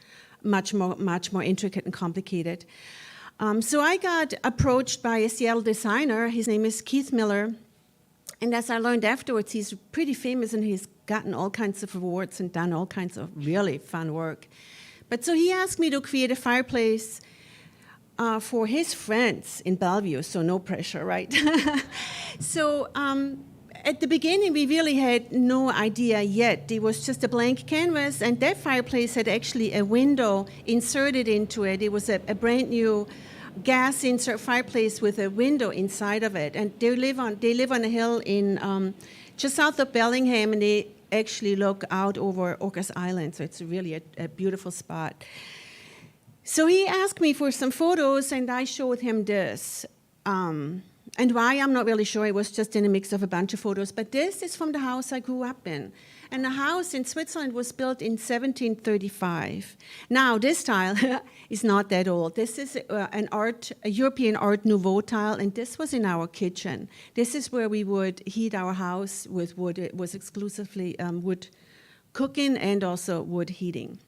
much more intricate and complicated. So I got approached by a Seattle designer. His name is Keith Miller, and as I learned afterwards, he's pretty famous, and he's gotten all kinds of awards and done all kinds of really fun work. But so he asked me to create a fireplace for his friends in Bellevue, so no pressure, right? So at the beginning, we really had no idea yet. It was just a blank canvas, and that fireplace had actually a window inserted into it. It was a brand new gas insert fireplace with a window inside of it. And they live on a hill in just south of Bellingham, and they actually look out over Orcas Island, so it's really a beautiful spot. So he asked me for some photos, and I showed him this. And why, I'm not really sure. It was just in a mix of a bunch of photos. But this is from the house I grew up in. And the house in Switzerland was built in 1735. Now, this tile is not that old. This is a European Art Nouveau tile, and this was in our kitchen. This is where we would heat our house with wood. It was exclusively wood cooking and also wood heating.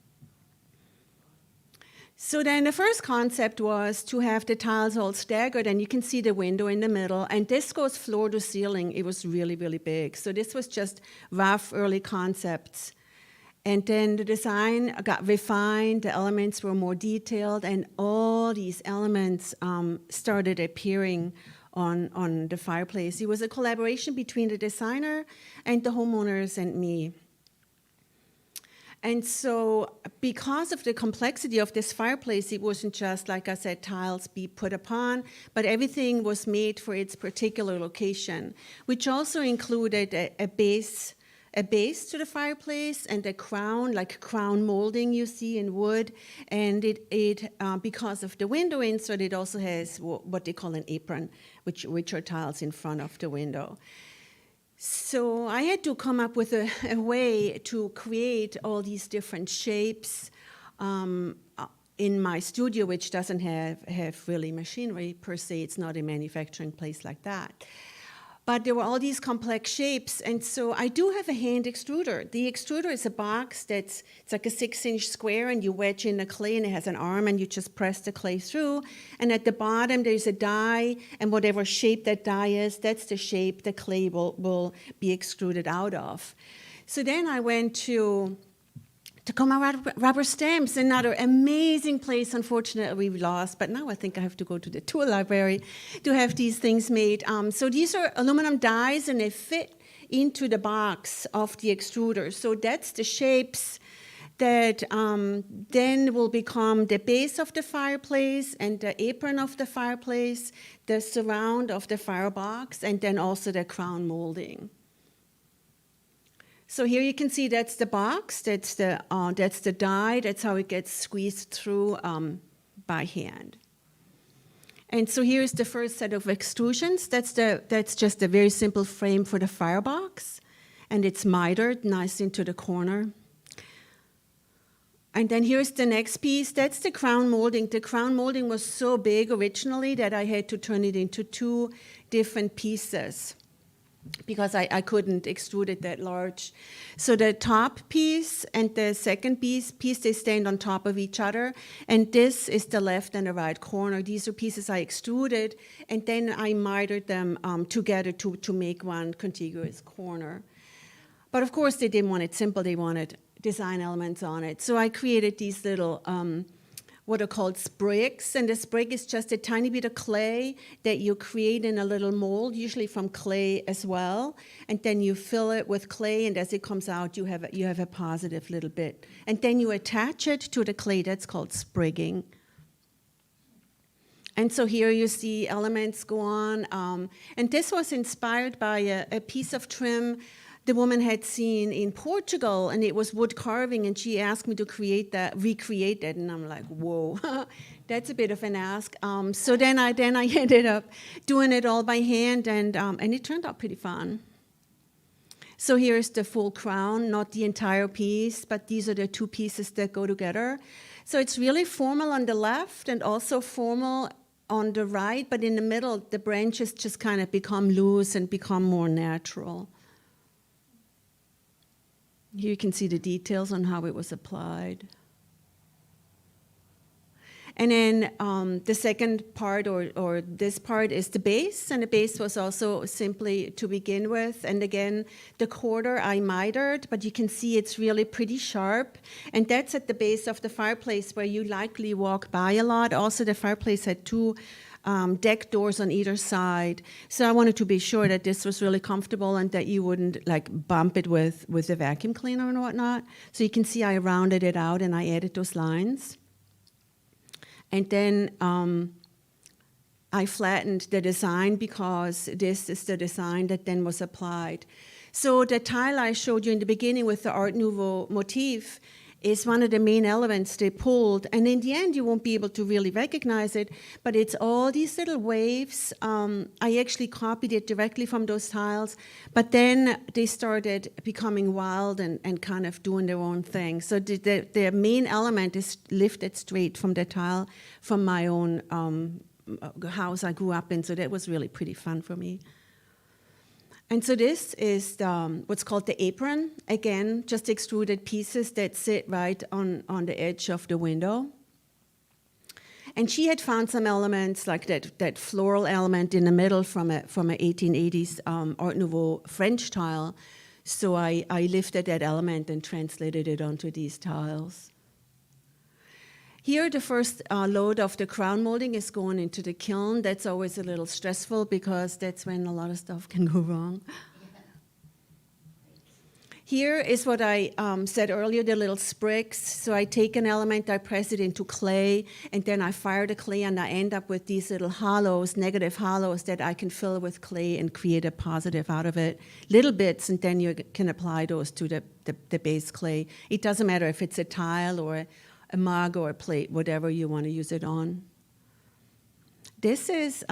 So then the first concept was to have the tiles all staggered, and you can see the window in the middle, and this goes floor to ceiling. It was really, really big. So this was just rough early concepts. And then the design got refined, the elements were more detailed, and all these elements started appearing on the fireplace. It was a collaboration between the designer and the homeowners and me. And so because of the complexity of this fireplace, it wasn't just, like I said, tiles be put upon, but everything was made for its particular location, which also included a base to the fireplace and a crown, like crown molding you see in wood. And it because of the window insert, it also has what they call an apron, which are tiles in front of the window. So I had to come up with a way to create all these different shapes in my studio, which doesn't have really machinery per se. It's not a manufacturing place like that. But there were all these complex shapes, and so I do have a hand extruder. The extruder is a box it's like a 6-inch square, and you wedge in the clay, and it has an arm, and you just press the clay through. And at the bottom, there's a die, and whatever shape that die is, that's the shape the clay will be extruded out of. So then I went to Tacoma rubber stamps, another amazing place. Unfortunately, we lost, but now I think I have to go to the tool library to have these things made. So these are aluminum dies, and they fit into the box of the extruder. So that's the shapes that then will become the base of the fireplace and the apron of the fireplace, the surround of the firebox, and then also the crown molding. So here you can see that's the box, that's the die, that's how it gets squeezed through by hand. And so here's the first set of extrusions. That's just a very simple frame for the firebox, and it's mitered nice into the corner. And then here's the next piece. That's the crown molding. The crown molding was so big originally that I had to turn it into 2 different pieces because I couldn't extrude it that large. So the top piece and the second piece, they stand on top of each other. And this is the left and the right corner. These are pieces I extruded, and then I mitered them together to make one contiguous corner. But of course, they didn't want it simple. They wanted design elements on it. So I created these little, what are called sprigs, and the sprig is just a tiny bit of clay that you create in a little mold, usually from clay as well, and then you fill it with clay, and as it comes out, you have a positive little bit. And then you attach it to the clay. That's called sprigging. And so here you see elements go on, and this was inspired by a piece of trim the woman had seen in Portugal, and it was wood carving, and she asked me to recreate that, and I'm like, whoa, that's a bit of an ask. So then I ended up doing it all by hand, and it turned out pretty fun. So here's the full crown, not the entire piece, but these are the 2 pieces that go together. So it's really formal on the left and also formal on the right, but in the middle, the branches just kind of become loose and become more natural. Here you can see the details on how it was applied. And then the second part, or this part, is the base, and the base was also simply to begin with. And again, the quarter I mitered, but you can see it's really pretty sharp. And that's at the base of the fireplace where you likely walk by a lot. Also, the fireplace had 2 deck doors on either side. So I wanted to be sure that this was really comfortable and that you wouldn't bump it with a vacuum cleaner and whatnot. So you can see I rounded it out and I added those lines. And then I flattened the design because this is the design that then was applied. So the tile I showed you in the beginning with the Art Nouveau motif is one of the main elements they pulled. And in the end, you won't be able to really recognize it, but it's all these little waves. I actually copied it directly from those tiles, but then they started becoming wild and kind of doing their own thing. So the main element is lifted straight from the tile from my own house I grew up in, so that was really pretty fun for me. And so this is what's called the apron. Again, just extruded pieces that sit right on the edge of the window. And she had found some elements like that floral element in the middle from a 1880s Art Nouveau French tile. So I lifted that element and translated it onto these tiles. Here, the first load of the crown molding is going into the kiln. That's always a little stressful because that's when a lot of stuff can go wrong. Here is what I said earlier, the little sprigs. So I take an element, I press it into clay, and then I fire the clay, and I end up with these little hollows, negative hollows, that I can fill with clay and create a positive out of it. Little bits, and then you can apply those to the base clay. It doesn't matter if it's a tile or a mug or a plate, whatever you want to use it on. This is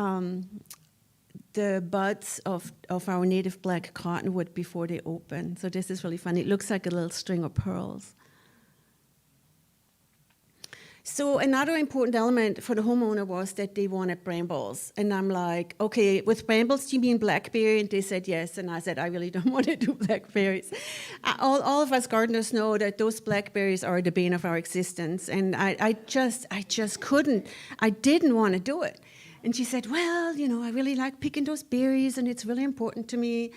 the buds of our native black cottonwood before they open. So this is really fun. It looks like a little string of pearls. So another important element for the homeowner was that they wanted brambles. And I'm like, okay, with brambles, do you mean blackberry? And they said yes. And I said, I really don't want to do blackberries. All of us gardeners know that those blackberries are the bane of our existence. And I just couldn't. I didn't want to do it. And she said, well, I really like picking those berries, and it's really important to me.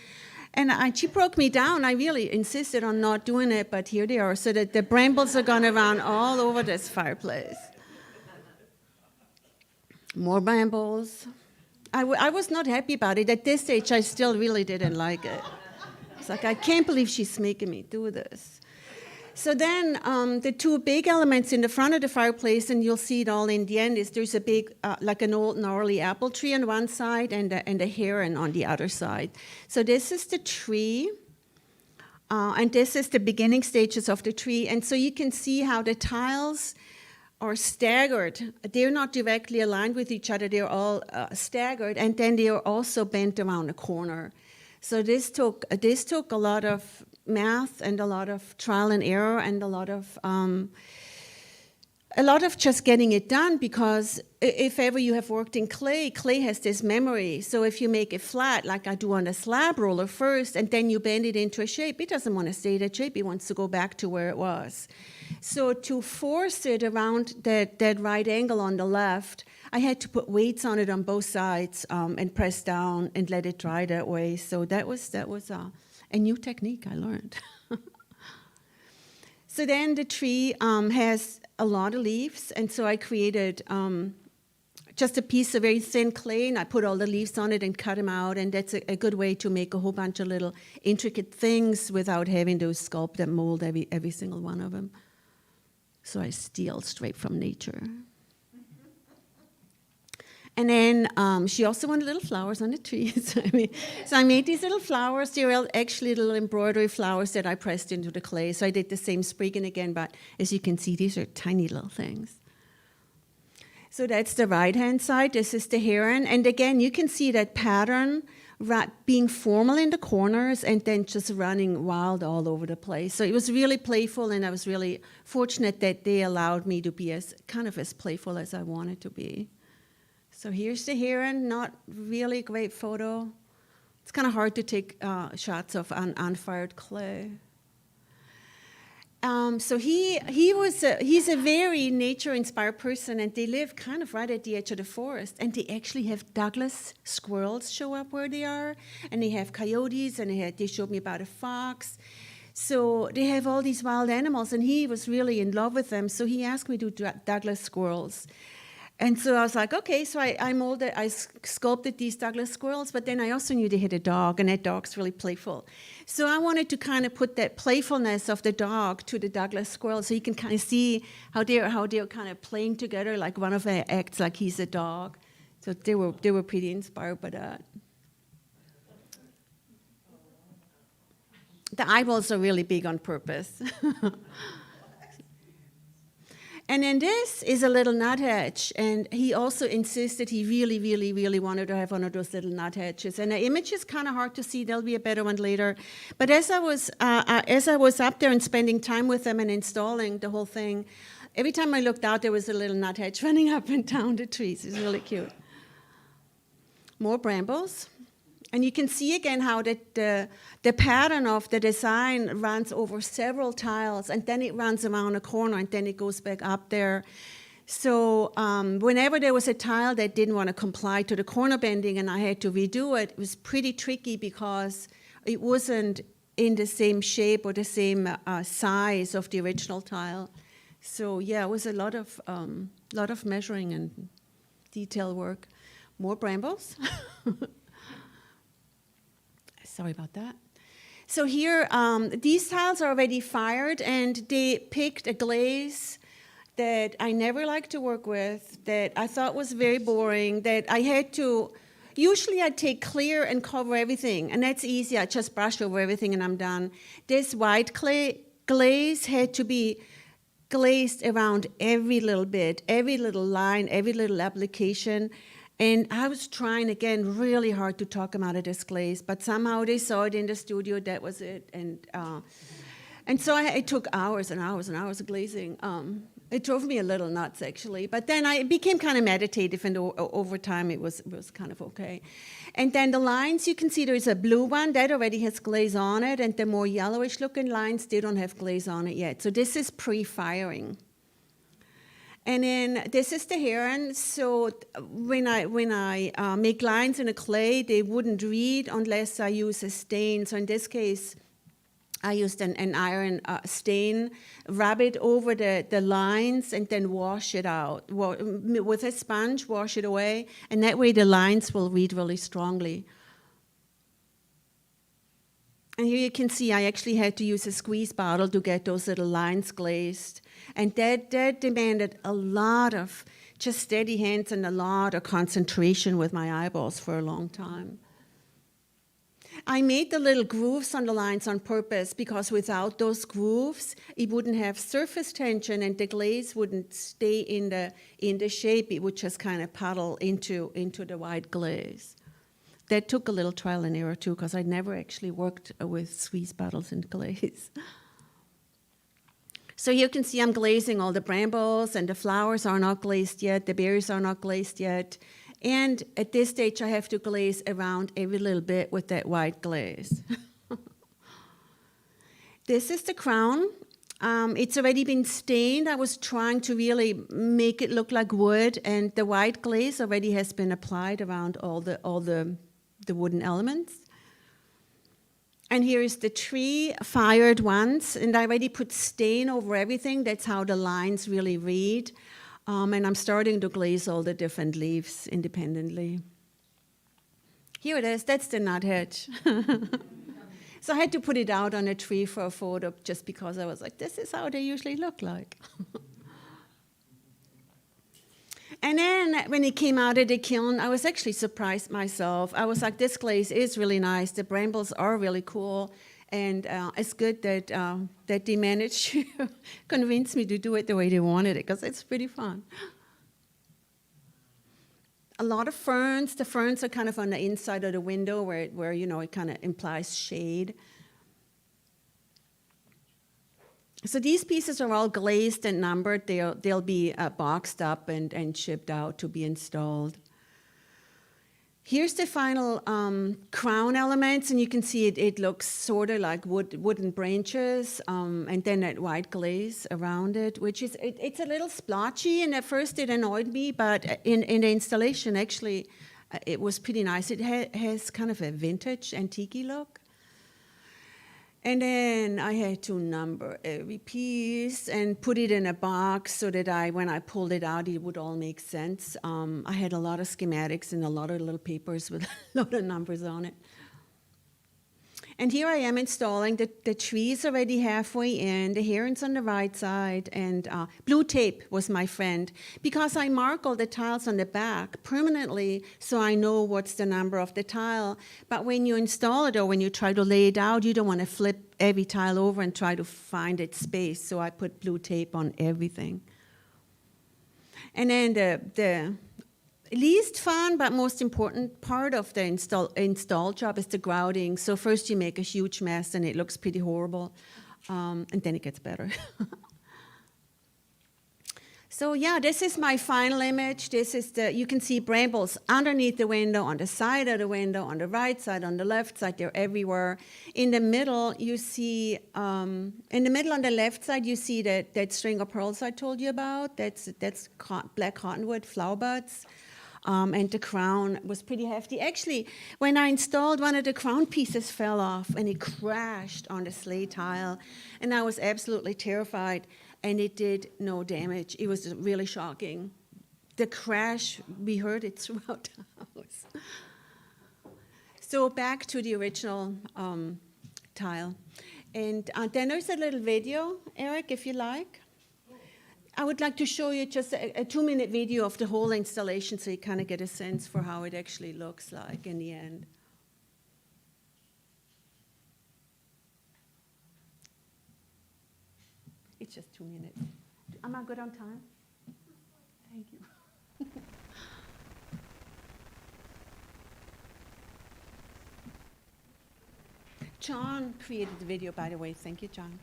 And she broke me down. I really insisted on not doing it, but here they are. So that the brambles are going around all over this fireplace. More brambles. I was not happy about it. At this stage, I still really didn't like it. It's like, I can't believe she's making me do this. So then the two big elements in the front of the fireplace, and you'll see it all in the end, is there's a big, like an old gnarly apple tree on one side and a heron on the other side. So this is the tree, and this is the beginning stages of the tree. And so you can see how the tiles are staggered. They're not directly aligned with each other. They're all staggered, and then they are also bent around a corner. So this took a lot of math and a lot of trial and error and a lot of just getting it done, because if ever you have worked in clay, clay has this memory. So if you make it flat, like I do on a slab roller first, and then you bend it into a shape, it doesn't want to stay that shape. It wants to go back to where it was. So to force it around that right angle on the left, I had to put weights on it on both sides and press down and let it dry that way. So that was a new technique I learned. So then the tree has a lot of leaves, and so I created just a piece of very thin clay, and I put all the leaves on it and cut them out, and that's a good way to make a whole bunch of little intricate things without having to sculpt and mold every single one of them. So I steal straight from nature. And then she also wanted little flowers on the tree. So I made these little flowers. They were actually little embroidery flowers that I pressed into the clay. So I did the same sprigging again, but as you can see, these are tiny little things. So that's the right-hand side. This is the heron. And again, you can see that pattern being formal in the corners and then just running wild all over the place. So it was really playful, and I was really fortunate that they allowed me to be as playful as I wanted to be. So here's the heron, not really a great photo. It's kind of hard to take shots of unfired clay. So he's a very nature-inspired person, and they live kind of right at the edge of the forest. And they actually have Douglas squirrels show up where they are, and they have coyotes, and they showed me about a fox. So they have all these wild animals, and he was really in love with them. So he asked me to do Douglas squirrels. And so I was like, okay, so I sculpted these Douglas squirrels, but then I also knew they had a dog, and that dog's really playful. So I wanted to kind of put that playfulness of the dog to the Douglas squirrel, so you can kind of see how they're kind of playing together, like one of them acts like he's a dog. So they were pretty inspired by that. The eyeballs are really big on purpose. And then this is a little nuthatch, and he also insisted he really, really, really wanted to have one of those little nuthatches. And the image is kind of hard to see. There'll be a better one later. But as I was up there and spending time with them and installing the whole thing, every time I looked out, there was a little nuthatch running up and down the trees. It's really cute. More brambles. And you can see again how the pattern of the design runs over several tiles, and then it runs around a corner, and then it goes back up there. So whenever there was a tile that didn't want to comply to the corner bending and I had to redo it, it was pretty tricky because it wasn't in the same shape or the same size of the original tile. So yeah, it was a lot of measuring and detail work. More brambles. Sorry about that. So here, these tiles are already fired, and they picked a glaze that I never liked to work with, that I thought was very boring, that I had to, usually I'd take clear and cover everything, and that's easy. I just brush over everything and I'm done. This white clay glaze had to be glazed around every little bit, every little line, every little application. And I was trying, again, really hard to talk them out of this glaze, but somehow they saw it in the studio, that was it. And so it took hours and hours and hours of glazing. It drove me a little nuts, actually. But then it became kind of meditative, and over time it was kind of okay. And then the lines, you can see there's a blue one that already has glaze on it, and the more yellowish looking lines, they don't have glaze on it yet. So this is pre-firing. And then this is the heron. So when I make lines in a clay, they wouldn't read unless I use a stain. So in this case, I used an iron stain, rub it over the lines, and then wash it out. With a sponge, wash it away, and that way the lines will read really strongly. And here you can see I actually had to use a squeeze bottle to get those little lines glazed. And that demanded a lot of just steady hands and a lot of concentration with my eyeballs for a long time. I made the little grooves on the lines on purpose because without those grooves, it wouldn't have surface tension and the glaze wouldn't stay in the shape. It would just kind of puddle into the white glaze. That took a little trial and error too, because I'd never actually worked with squeeze bottles and glaze. So you can see I'm glazing all the brambles, and the flowers are not glazed yet, the berries are not glazed yet. And at this stage, I have to glaze around every little bit with that white glaze. This is the crown. It's already been stained. I was trying to really make it look like wood, and the white glaze already has been applied around all the wooden elements. And here is the tree, fired once, and I already put stain over everything. That's how the lines really read. And I'm starting to glaze all the different leaves independently. Here it is, that's the nuthatch. So I had to put it out on a tree for a photo just because I was like, this is how they usually look like. And then when it came out of the kiln, I was actually surprised myself. I was like, this glaze is really nice. The brambles are really cool. And it's good that that they managed to convince me to do it the way they wanted it, because it's pretty fun. A lot of ferns. The ferns are kind of on the inside of the window where you know, it kind of implies shade. So these pieces are all glazed and numbered. They'll be boxed up and shipped out to be installed. Here's the final crown elements, and you can see it looks sort of like wooden branches, and then that white glaze around it, which is, it's a little splotchy, and at first it annoyed me, but in the installation, actually, it was pretty nice. It has kind of a vintage, antique look. And then I had to number every piece and put it in a box so that when I pulled it out, it would all make sense. I had a lot of schematics and a lot of little papers with a lot of numbers on it. And here I am installing the trees already halfway in, the herons on the right side, and blue tape was my friend, because I mark all the tiles on the back permanently so I know what's the number of the tile. But when you install it or when you try to lay it out, you don't want to flip every tile over and try to find its space, so I put blue tape on everything. And then the least fun but most important part of the install job is the grouting. So first you make a huge mess and it looks pretty horrible, and then it gets better. So yeah, this is my final image. This is you can see brambles underneath the window, on the side of the window, on the right side, on the left side, they're everywhere. In the middle, you see, in the middle on the left side, you see that string of pearls I told you about. That's black cottonwood flower buds. And the crown was pretty hefty. Actually, when I installed, one of the crown pieces fell off and it crashed on the slate tile. And I was absolutely terrified, and it did no damage. It was really shocking. The crash, we heard it throughout the house. So back to the original tile. And then there's a little video, Erik, if you like. I would like to show you just a 2-minute video of the whole installation so you kind of get a sense for how it actually looks like in the end. It's just 2 minutes. Am I good on time? Thank you. John created the video, by the way. Thank you, John.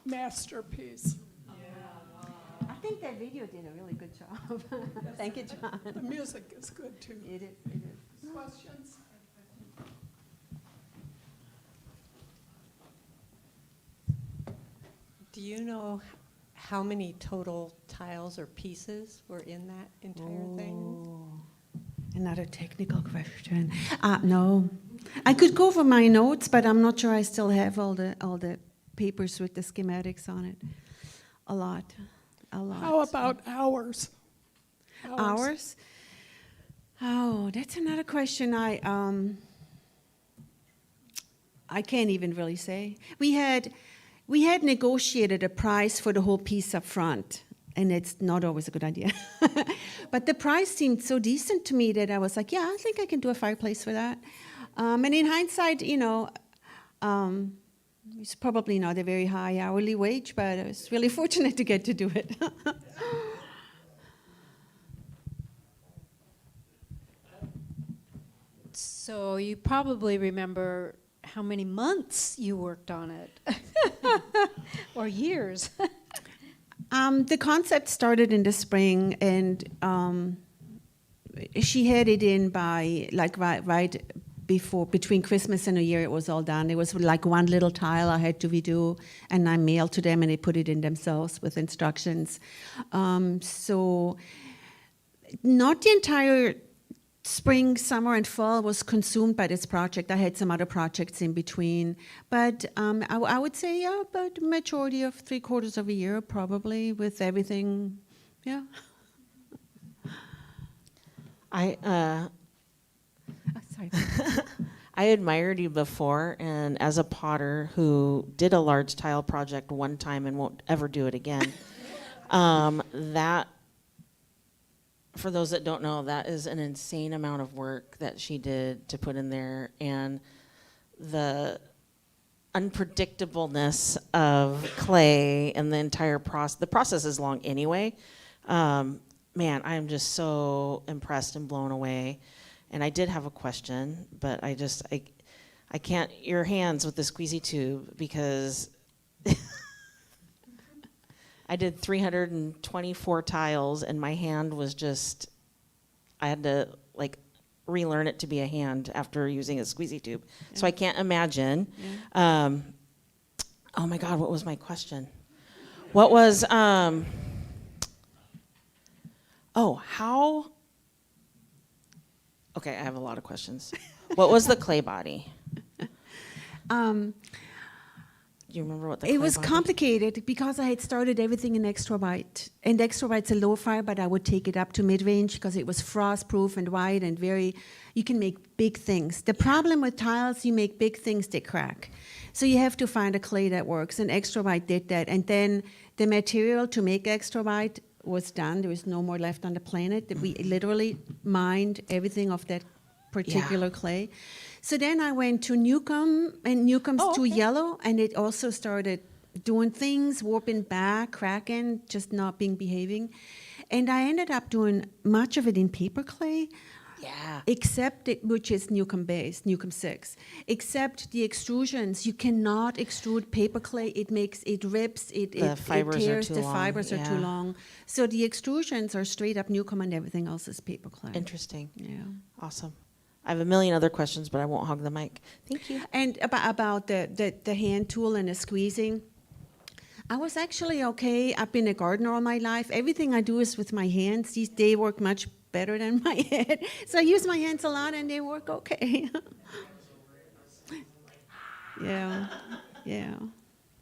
Masterpiece. I think that video did a really good job. Thank you, John. The music is good too. It is. Questions? Do you know how many total tiles or pieces were in that entire thing? Another technical question. No. I could go over my notes, but I'm not sure I still have all the papers with the schematics on it. A lot. How about hours? Hours? Oh, that's another question I can't even really say. We had negotiated a price for the whole piece up front, and it's not always a good idea. But the price seemed so decent to me that I was like, yeah, I think I can do a fireplace for that. And in hindsight, it's probably not a very high hourly wage, but I was really fortunate to get to do it. So you probably remember how many months you worked on it, or years. The concept started in the spring, and she had it in by right before, between Christmas and New Year. It was all done. It was like one little tile I had to redo, and I mailed to them, and they put it in themselves with instructions. So not the entire spring, summer, and fall was consumed by this project. I had some other projects in between, but I would say, yeah, about the majority of 3/4 of a year, probably, with everything, yeah. Sorry. I admired you before, and as a potter who did a large tile project one time and won't ever do it again, that, for those that don't know, that is an insane amount of work that she did to put in there, and the unpredictableness of clay and the entire process. The process is long anyway. Man, I'm just so impressed and blown away. And I did have a question, but I can't, your hands with the squeezy tube, because I did 324 tiles, and my hand was just, I had to relearn it to be a hand after using a squeezy tube. Yeah. So I can't imagine. Yeah. Oh my God, what was my question? What was, okay, I have a lot of questions. What was the clay body? Do you remember what the clay It was body? complicated because I had started everything in extra white. And extra white's a low fire, but I would take it up to mid-range because it was frost-proof and white and you can make big things. The problem with tiles, you make big things, they crack. So you have to find a clay that works, and extra white did that. And then the material to make extra white was done. There was no more left on the planet. We literally mined everything of that particular clay. So then I went to Newcomb, and Newcomb's too yellow, and it also started doing things, warping back, cracking, just not behaving. And I ended up doing much of it in paper clay. Yeah. Which is Newcomb base, Newcomb 6. Except the extrusions, you cannot extrude paper clay. It rips, the fibers tears, are too the long. fibers are too long. So the extrusions are straight up Newcomb, and everything else is paper clay. Interesting. Yeah. Awesome. I have a million other questions, but I won't hog the mic. Thank you. And about the hand tool and the squeezing, I was actually okay. I've been a gardener all my life. Everything I do is with my hands. They work much better than my head. So I use my hands a lot, and they work okay. Yeah.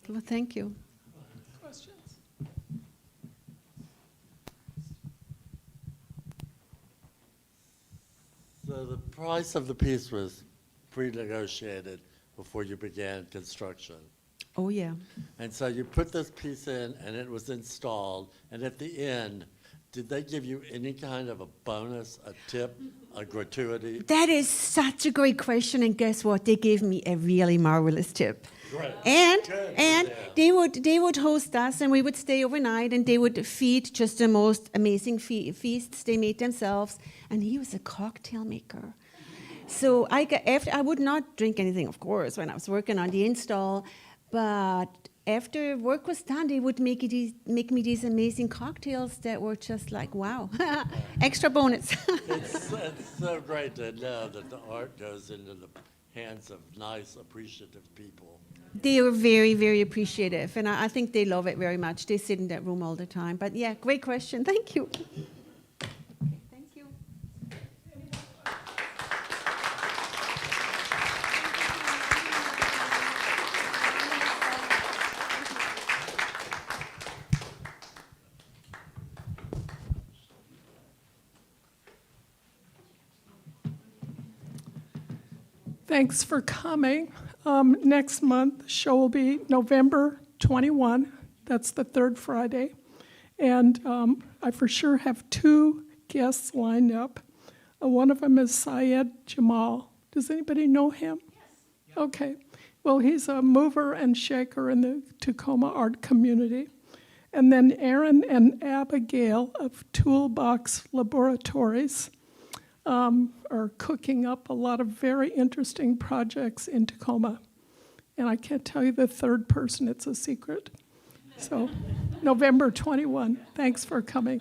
Well, thank you. Questions? So the price of the piece was pre-negotiated before you began construction. Oh, yeah. And so you put this piece in, and it was installed, and at the end, did they give you any kind of a bonus, a tip a gratuity? That is such a great question, and guess what? They gave me a really marvelous tip. Great. And Good. and they would host us, and we would stay overnight, and they would feed just the most amazing feasts they made themselves. And he was a cocktail maker. So I would not drink anything, of course, when I was working on the install, but after work was done, they would make me these amazing cocktails that were just like, wow, extra bonus. It's so great to know that the art goes into the hands of nice, appreciative people. They are very, very appreciative, and I think they love it very much. They sit in that room all the time. But yeah, great question. Thank you. Thank you. Thanks for coming. Next month, the show will be November 21. That's the third Friday. And I for sure have 2 guests lined up. One of them is Syed Jamal. Does anybody know him? Yes. Okay. Well, he's a mover and shaker in the Tacoma art community. And then Aaron and Abigail of Toolbox Laboratories are cooking up a lot of very interesting projects in Tacoma. And I can't tell you the third person, it's a secret. So, November 21, thanks for coming.